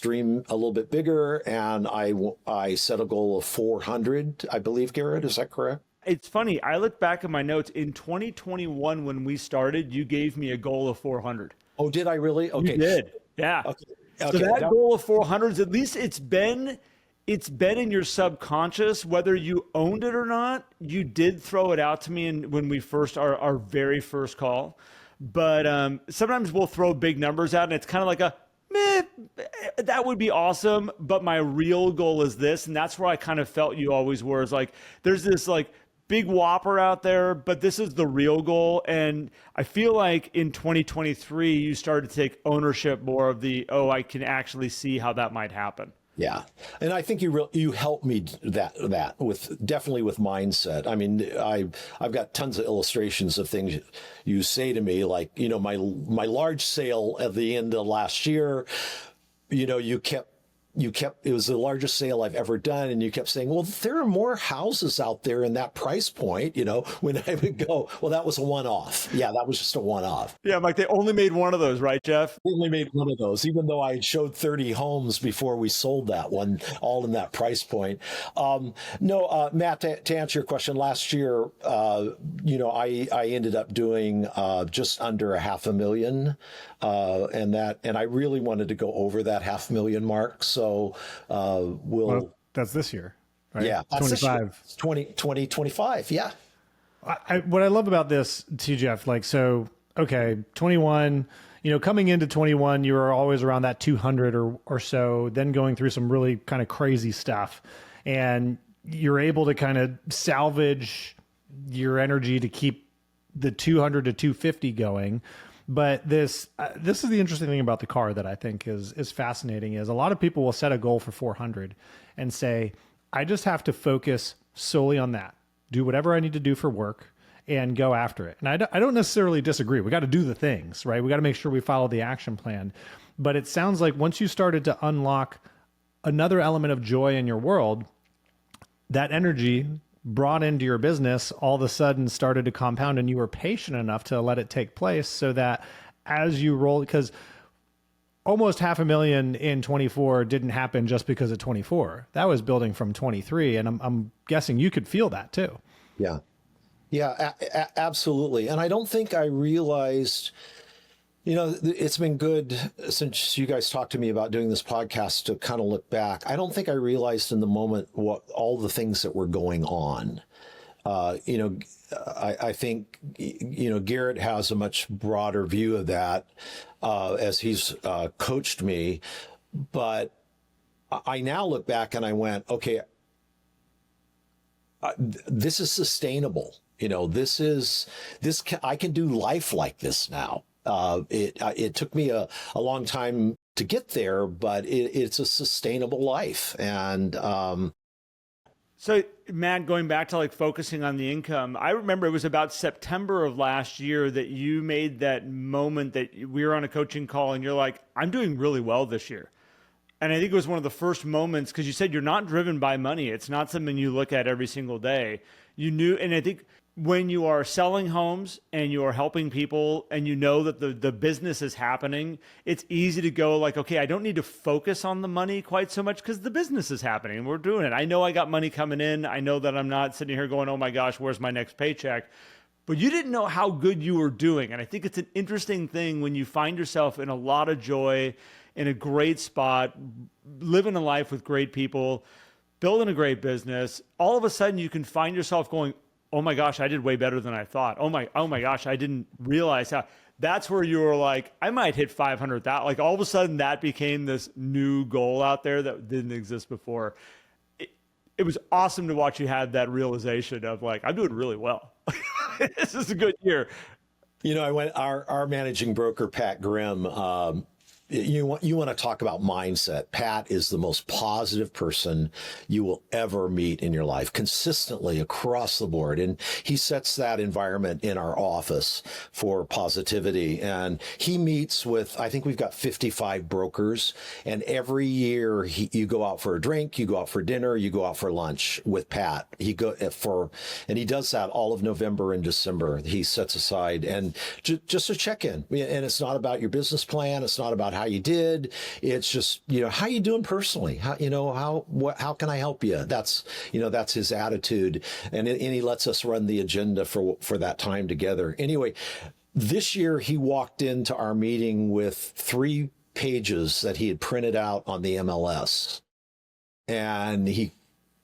dream a little bit bigger. And I set a goal of 400, I believe, Garrett, is that correct? It's funny. I look back at my notes in 2021, when we started, you gave me a goal of 400. Oh, did I really? Okay. You did. Yeah. Okay. So that goal of 400 is, at least it's been in your subconscious, whether you owned it or not. You did throw it out to me when we first, our very first call. But sometimes we'll throw big numbers out and it's kind of like that would be awesome. But my real goal is this. And that's where I kind of felt you always were, is like, there's this like big whopper out there, but this is the real goal. And I feel like in 2023, you started to take ownership more of I can actually see how that might happen. Yeah, and I think you helped me that with definitely with mindset. I mean, I've got tons of illustrations of things you say to me, like, my large sale at the end of last year. You kept, it was the largest sale I've ever done. And you kept saying, well, there are more houses out there in that price point, when I would go, well, that was a one-off. Yeah, that was just a one-off. Yeah, Mike, they only made one of those, right, Jeff? They only made one of those, even though I showed 30 homes before we sold that one, all in that price point. No, Matt, to answer your question, last year, I ended up doing just under $500,000. And I really wanted to go over that $500,000 mark. So well, that's this year, right? Yeah, 25. 2025. Yeah. What I love about this too, Jeff, okay, 21, coming into 21, you were always around that 200 or so, then going through some really kind of crazy stuff. And you're able to kind of salvage your energy to keep the 200 to 250 going. But this is the interesting thing about the car that I think is fascinating is a lot of people will set a goal for 400 and say, I just have to focus solely on that, do whatever I need to do for work and go after it. And I don't necessarily disagree. We got to do the things, right? We got to make sure we follow the action plan. But it sounds like once you started to unlock another element of joy in your world, that energy brought into your business all of a sudden started to compound, and you were patient enough to let it take place so that as you roll, because almost $500,000 in 24 didn't happen just because of 24. That was building from 23. And I'm guessing you could feel that too. Yeah. Yeah, absolutely. And I don't think I realized, it's been good since you guys talked to me about doing this podcast to kind of look back. I don't think I realized in the moment what all the things that were going on. I think, Garrett has a much broader view of that as he's coached me. But I now look back and I went, okay, this is sustainable. I can do life like this now. It took me a long time to get there, but it's a sustainable life. And so, Matt, going back to focusing on the income, I remember it was about September of last year that you made that moment that we were on a coaching call and you're like, I'm doing really well this year. And I think it was one of the first moments because you said you're not driven by money. It's not something you look at every single day. You knew, and I think when you are selling homes and you are helping people and you know that the business is happening, it's easy to go okay, I don't need to focus on the money quite so much because the business is happening and we're doing it. I know I got money coming in. I know that I'm not sitting here going, oh my gosh, where's my next paycheck? But you didn't know how good you were doing. And I think it's an interesting thing when you find yourself in a lot of joy, in a great spot, living a life with great people, building a great business. All of a sudden you can find yourself going, oh my gosh, I did way better than I thought. Oh my gosh, I didn't realize how. That's where you were like, I might hit 500,000. All of a sudden that became this new goal out there that didn't exist before. It was awesome to watch you have that realization of I'm doing really well. This is a good year. Our managing broker, Pat Grimm, you want to talk about mindset. Pat is the most positive person you will ever meet in your life, consistently across the board. And he sets that environment in our office for positivity. And he meets with, I think we've got 55 brokers. And every year you go out for a drink, you go out for dinner, you go out for lunch with Pat. And he does that all of November and December. He sets aside and just a check-in. And it's not about your business plan. It's not about how you did. It's just, how you doing personally? How can I help you? That's his attitude. And he lets us run the agenda for that time together. Anyway, this year he walked into our meeting with 3 pages that he had printed out on the MLS. And he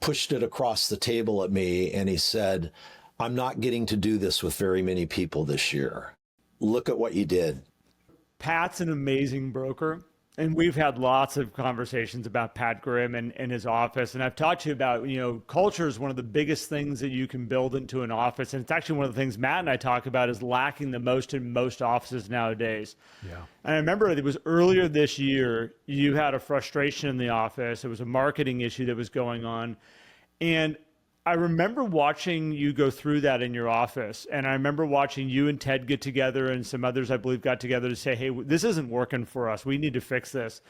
pushed it across the table at me and he said, I'm not getting to do this with very many people this year. Look at what you did. Pat's an amazing broker. And we've had lots of conversations about Pat Grimm and his office. And I've talked to you about, culture is one of the biggest things that you can build into an office. And it's actually one of the things Matt and I talk about is lacking the most in most offices nowadays. Yeah. And I remember it was earlier this year, you had a frustration in the office. It was a marketing issue that was going on. And I remember watching you go through that in your office. And I remember watching you and Ted get together and some others, I believe, got together to say, hey, this isn't working for us. We need to fix this.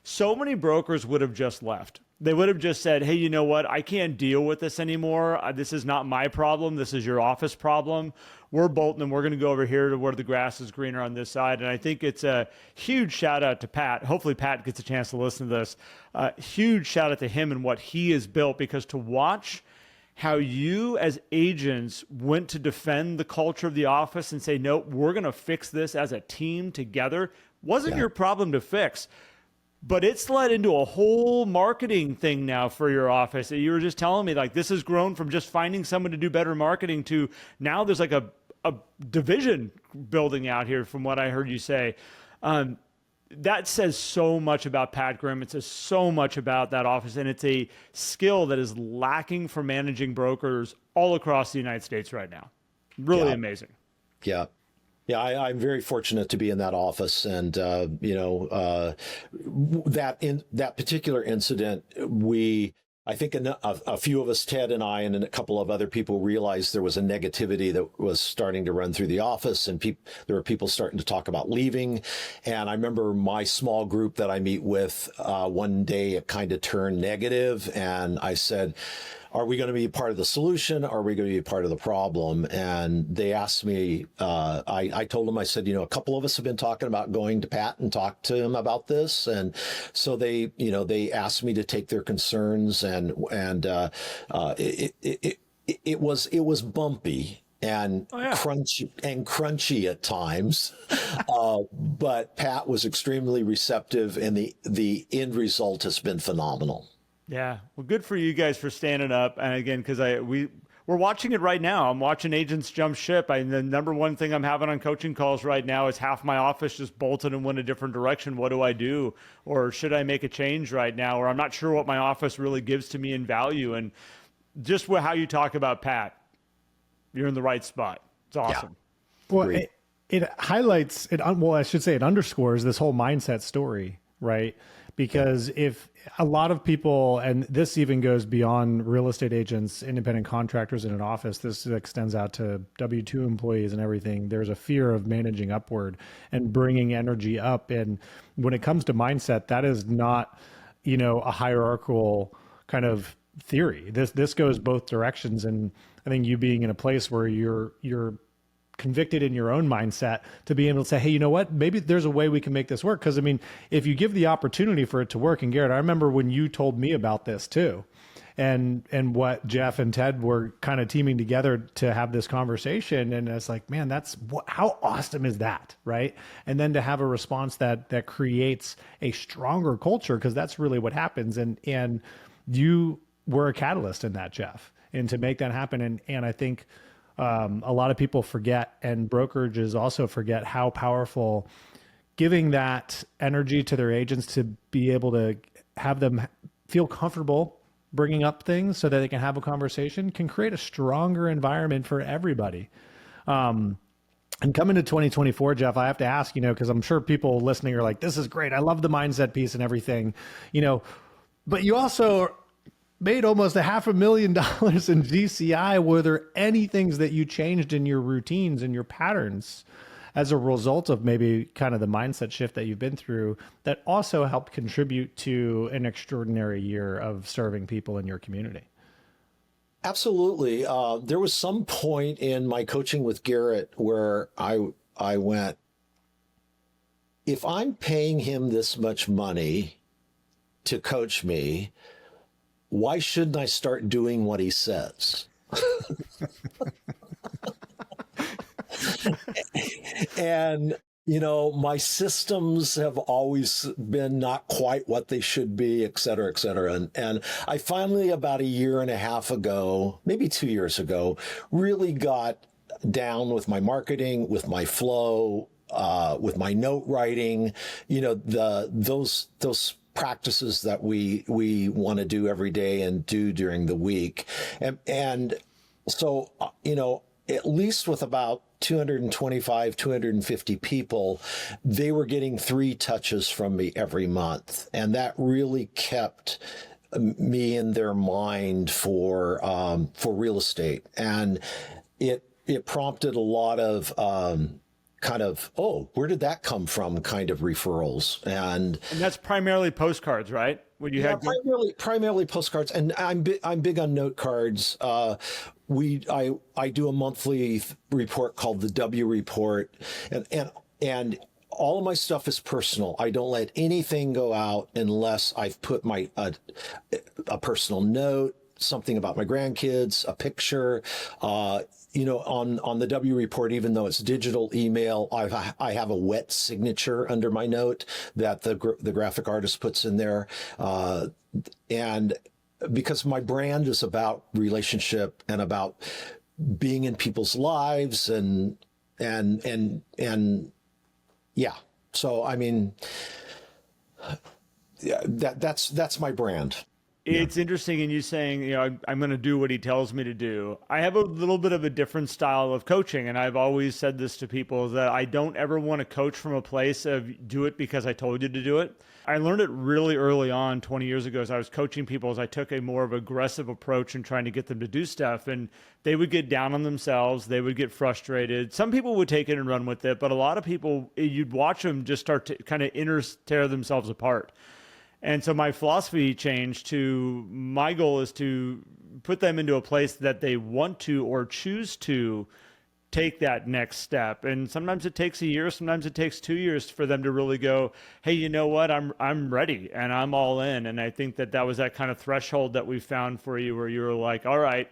So many brokers would have just left. They would have just said, hey, you know what? I can't deal with this anymore. This is not my problem. This is your office problem. We're bolting and we're going to go over here to where the grass is greener on this side. And I think it's a huge shout out to Pat. Hopefully Pat gets a chance to listen to this. Huge shout out to him and what he has built, because to watch how you as agents went to defend the culture of the office and say, no, we're going to fix this as a team together, wasn't your problem to fix. But it's led into a whole marketing thing now for your office. You were just telling me, like, this has grown from just finding someone to do better marketing to now there's like a division building out here from what I heard you say. That says so much about Pat Grimm. It says so much about that office, and it's a skill that is lacking for managing brokers all across the United States right now. Really amazing. Yeah. Yeah, I'm very fortunate to be in that office, and that particular incident, I think a few of us, Ted and I, and a couple of other people, realized there was a negativity that was starting to run through the office, and there were people starting to talk about leaving. And I remember my small group that I meet with, one day it kind of turned negative, and I said, are we going to be part of the solution? Or are we going to be part of the problem? And they asked me, I told them, I said, a couple of us have been talking about going to Pat and talk to him about this. And so they asked me to take their concerns, and it was bumpy and crunchy at times. But Pat was extremely receptive, and the end result has been phenomenal. Yeah. Well, good for you guys for standing up. And again, because we're watching it right now. I'm watching agents jump ship. The number one thing I'm having on coaching calls right now is half my office just bolted and went a different direction. What do I do? Or should I make a change right now? Or I'm not sure what my office really gives to me in value. And just how you talk about Pat, you're in the right spot. It's awesome. Yeah. Well, it highlights it. Well, I should say it underscores this whole mindset story, right? Because if a lot of people, and this even goes beyond real estate agents, independent contractors in an office, this extends out to W-2 employees and everything. There's a fear of managing upward and bringing energy up. And when it comes to mindset, that is not, a hierarchical kind of theory. This goes both directions. And I think you being in a place where you're convicted in your own mindset to be able to say, hey, you know what, maybe there's a way we can make this work. Because if you give the opportunity for it to work, and Garrett, I remember when you told me about this too, and what Jeff and Ted were kind of teaming together to have this conversation. And it's like, man, how awesome is that, right? And then to have a response that creates a stronger culture, because that's really what happens. And you were a catalyst in that, Jeff, and to make that happen. And I think a lot of people forget, and brokerages also forget, how powerful giving that energy to their agents to be able to have them feel comfortable bringing up things so that they can have a conversation can create a stronger environment for everybody. And coming to 2024, Jeff, I have to ask, because I'm sure people listening are like, this is great. I love the mindset piece and everything, but you also made almost $500,000 in GCI. Were there any things that you changed in your routines and your patterns as a result of maybe kind of the mindset shift that you've been through that also helped contribute to an extraordinary year of serving people in your community? Absolutely. There was some point in my coaching with Garrett where I went, if I'm paying him this much money to coach me, why shouldn't I start doing what he says? And, my systems have always been not quite what they should be, et cetera, et cetera. And I finally, about a year and a half ago, maybe 2 years ago, really got down with my marketing, with my flow, with my note writing, those practices that we want to do every day and do during the week. And so, at least with about 225, 250 people, they were getting 3 touches from me every month. And that really kept me in their mind for real estate. And it prompted a lot of kind of, oh, where did that come from kind of referrals. And that's primarily postcards, right? When you had primarily postcards, and I'm big on note cards. I do a monthly report called the W Report, and all of my stuff is personal. I don't let anything go out unless I've put a personal note, something about my grandkids, a picture. On the W Report, even though it's digital email, I have a wet signature under my note that the graphic artist puts in there. And because my brand is about relationship and about being in people's lives and yeah. So, I mean, that's my brand. It's interesting in you saying, I'm going to do what he tells me to do. I have a little bit of a different style of coaching, and I've always said this to people, that I don't ever want to coach from a place of do it because I told you to do it. I learned it really early on 20 years ago as I was coaching people, as I took a more of aggressive approach in trying to get them to do stuff, and they would get down on themselves. They would get frustrated. Some people would take it and run with it, but a lot of people, you'd watch them just start to kind of tear themselves apart. And so my philosophy changed to, my goal is to put them into a place that they want to or choose to take that next step. And sometimes it takes a year, sometimes it takes 2 years for them to really go, hey, you know what, I'm ready and I'm all in. And I think that was that kind of threshold that we found for you, where you were like, all right,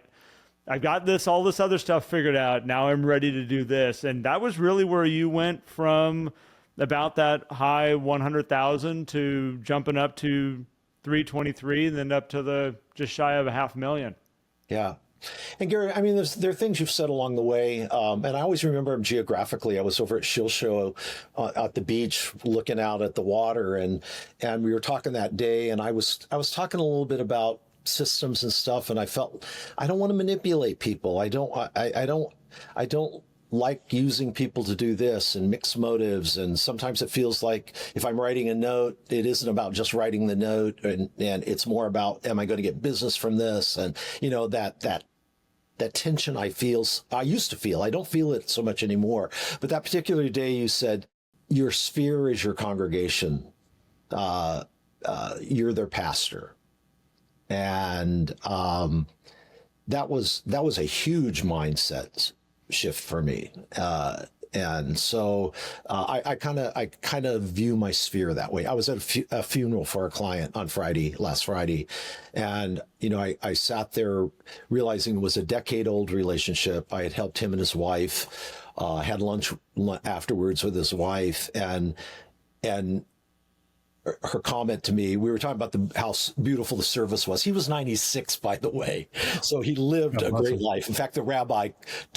I've got all this other stuff figured out. Now I'm ready to do this. And that was really where you went from about that high 100,000 to jumping up to 323 and then up to the just shy of $500,000. Yeah. And Gary, I mean, there are things you've said along the way. And I always remember them geographically. I was over at Shilshaw at the beach looking out at the water, and we were talking that day, and I was talking a little bit about systems and stuff, and I felt I don't want to manipulate people. I don't like using people to do this and mixed motives. And sometimes it feels like if I'm writing a note, it isn't about just writing the note, and it's more about, am I going to get business from this? And that tension I used to feel, I don't feel it so much anymore. But that particular day you said, your sphere is your congregation. You're their pastor. And that was a huge mindset shift for me. And so I kind of view my sphere that way. I was at a funeral for a client on last Friday. And, I sat there realizing it was a decade-old relationship. I had helped him and his wife, had lunch afterwards with his wife, and her comment to me, we were talking about how beautiful the service was. He was 96, by the way. So he lived a great life. In fact, the rabbi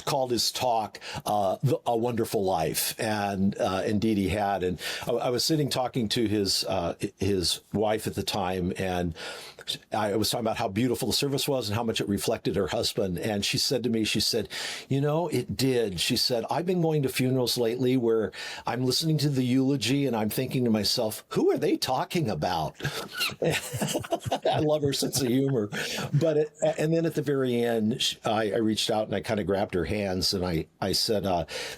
called his talk a wonderful life. And indeed he had. And I was sitting talking to his wife at the time, and I was talking about how beautiful the service was and how much it reflected her husband. And she said to me, it did. She said, I've been going to funerals lately where I'm listening to the eulogy and I'm thinking to myself, who are they talking about? I love her sense of humor. And then at the very end, I reached out and I kind of grabbed her hands and I said,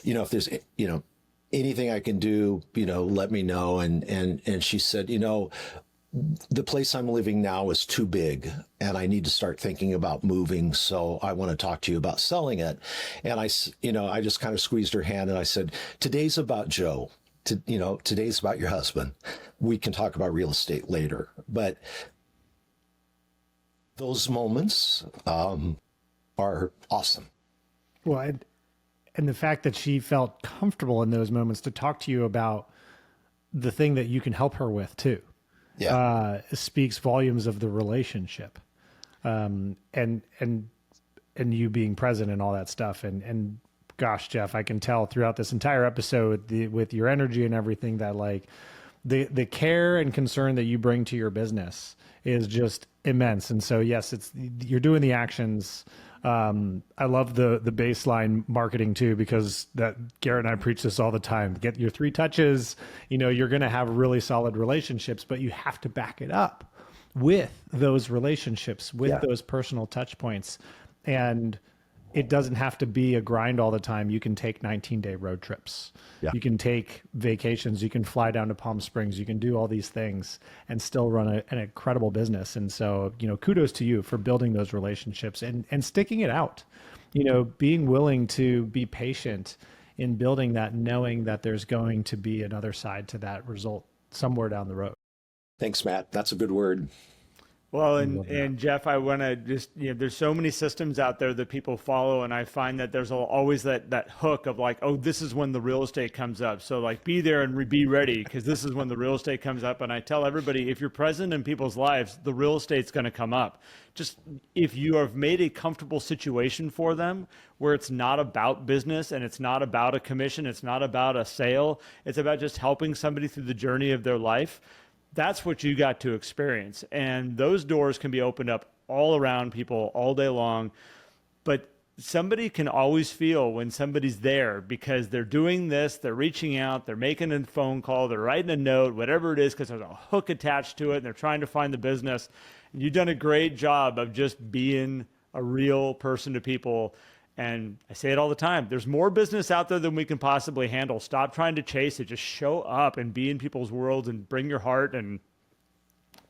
if there's, anything I can do, let me know. And she said, the place I'm living now is too big and I need to start thinking about moving. So I want to talk to you about selling it. And I just kind of squeezed her hand and I said, today's about Joe. Today's about your husband. We can talk about real estate later. But those moments are awesome. Well, and the fact that she felt comfortable in those moments to talk to you about the thing that you can help her with too. Yeah. Speaks volumes of the relationship, and you being present and all that stuff, and gosh, Jeff, I can tell throughout this entire episode with your energy and everything that like the care and concern that you bring to your business is just immense. And so, yes, you're doing the actions. I love the baseline marketing too, because that Garrett and I preach this all the time. Get your 3 touches, you're going to have really solid relationships, but you have to back it up with those relationships, with those personal touch points. And it doesn't have to be a grind all the time. You can take 19-day road trips. Yeah. You can take vacations. You can fly down to Palm Springs. You can do all these things and still run an incredible business. And so, kudos to you for building those relationships and sticking it out, being willing to be patient in building that, knowing that there's going to be another side to that result somewhere down the road. Thanks, Matt. That's a good word. Well, and Jeff, I want to just, there's so many systems out there that people follow. And I find that there's always that hook of like, oh, this is when the real estate comes up. So like, be there and be ready, because this is when the real estate comes up. And I tell everybody, if you're present in people's lives, the real estate's going to come up. Just if you have made a comfortable situation for them where it's not about business and it's not about a commission, it's not about a sale, it's about just helping somebody through the journey of their life. That's what you got to experience. And those doors can be opened up all around people all day long. But somebody can always feel when somebody's there because they're doing this, they're reaching out, they're making a phone call, they're writing a note, whatever it is, because there's a hook attached to it and they're trying to find the business. And you've done a great job of just being a real person to people. And I say it all the time. There's more business out there than we can possibly handle. Stop trying to chase it. Just show up and be in people's worlds and bring your heart. And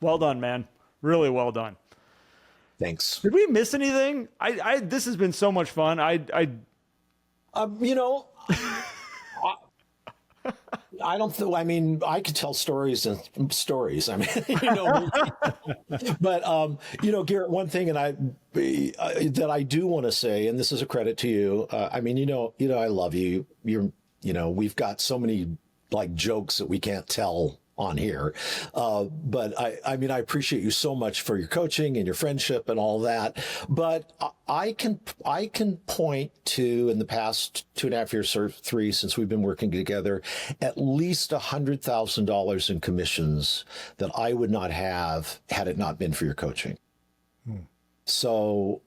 well done, man. Really well done. Thanks. Did we miss anything? This has been so much fun. I don't think, I could tell stories and stories. But, Garrett, one thing that I do want to say, and this is a credit to you. I love you. We've got so many like jokes that we can't tell on here. But I appreciate you so much for your coaching and your friendship and all that. But I can point to, in the past 2.5 years or 3 since we've been working together, at least $100,000 in commissions that I would not have had it not been for your coaching. So,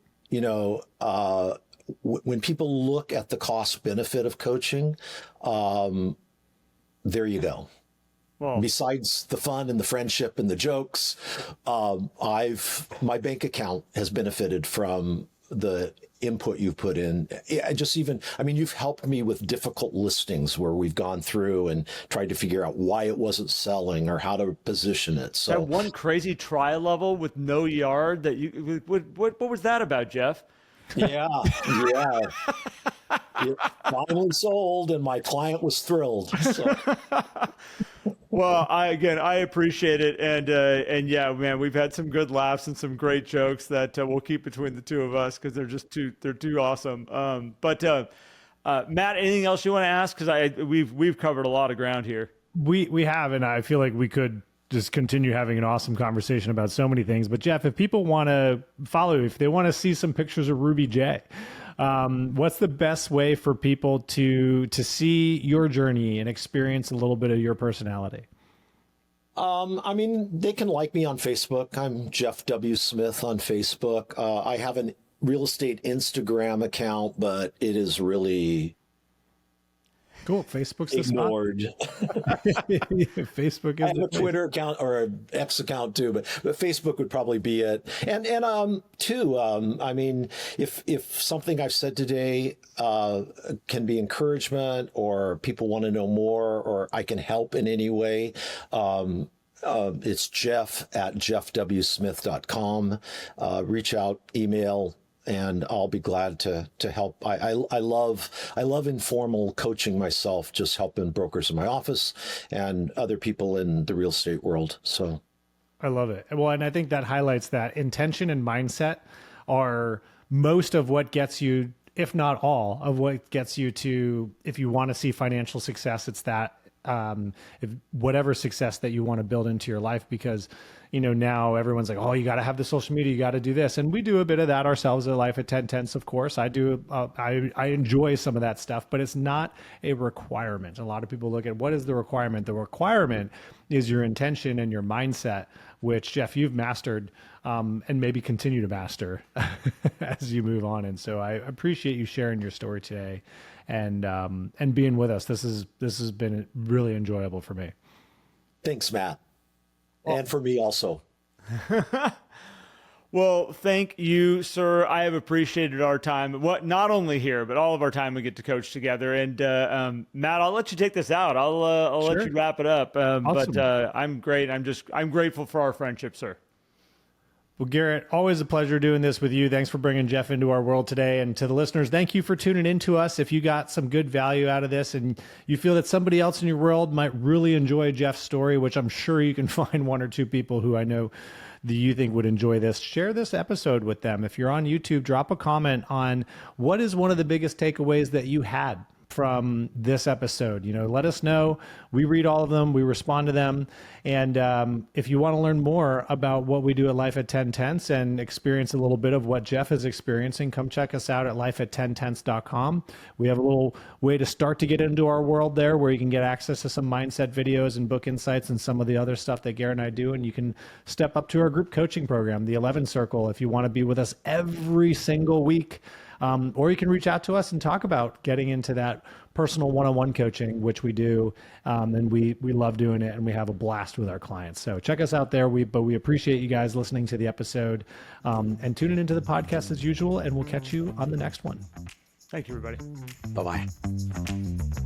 when people look at the cost benefit of coaching, there you go. Well, besides the fun and the friendship and the jokes, my bank account has benefited from the input you've put in. You've helped me with difficult listings where we've gone through and tried to figure out why it wasn't selling or how to position it. So that one crazy trial level with no yard what was that about, Jeff? Yeah. It finally sold and my client was thrilled. So. Well, I appreciate it. And yeah, man, we've had some good laughs and some great jokes that we'll keep between the two of us because they're too awesome. But Matt, anything else you want to ask? Because we've covered a lot of ground here. We have, and I feel like we could just continue having an awesome conversation about so many things. But Jeff, if people want to follow you, if they want to see some pictures of Ruby J, what's the best way for people to see your journey and experience a little bit of your personality? They can like me on Facebook. I'm Jeff W. Smith on Facebook. I have an real estate Instagram account, but it is really cool. Facebook's ignored. Facebook is. I have a Twitter account or an X account too, but Facebook would probably be it. And if something I've said today can be encouragement, or people want to know more, or I can help in any way, it's jeff@jeffwsmith.com. Reach out, email. And I'll be glad to help. I love informal coaching myself, just helping brokers in my office and other people in the real estate world. So I love it. Well, and I think that highlights that intention and mindset are most of what gets you, if not all of what gets you to, if you want to see financial success, it's that, if whatever success that you want to build into your life, because now everyone's like, oh, you got to have the social media, you got to do this. And we do a bit of that ourselves at Life at 10 Tenths, of course. I do. I enjoy some of that stuff, but it's not a requirement. A lot of people look at what is the requirement? The requirement is your intention and your mindset, which, Jeff, you've mastered and maybe continue to master as you move on. And so I appreciate you sharing your story today and being with us. This has been really enjoyable for me. Thanks, Matt. And for me also. Well, thank you, sir. I have appreciated our time. Not only here, but all of our time we get to coach together. And Matt, I'll let you take this out. I'll Sure. let you wrap it up. Awesome. But I'm great. I'm grateful for our friendship, sir. Well, Garrett, always a pleasure doing this with you. Thanks for bringing Jeff into our world today. And to the listeners, thank you for tuning in to us. If you got some good value out of this and you feel that somebody else in your world might really enjoy Jeff's story, which I'm sure you can find one or two people who I know that you think would enjoy this, share this episode with them. If you're on YouTube, drop a comment on what is one of the biggest takeaways that you had from this episode. Let us know. We read all of them. We respond to them. And if you want to learn more about what we do at Life at 10 Tenths and experience a little bit of what Jeff is experiencing, come check us out at lifeat10tenths.com. We have a little way to start to get into our world there where you can get access to some mindset videos and book insights and some of the other stuff that Garrett and I do. And you can step up to our group coaching program, the 11 Circle, if you want to be with us every single week. Or you can reach out to us and talk about getting into that personal one-on-one coaching, which we do. And we love doing it and we have a blast with our clients. So check us out there. But we appreciate you guys listening to the episode and tuning into the podcast as usual. And we'll catch you on the next one. Thank you, everybody. Bye-bye.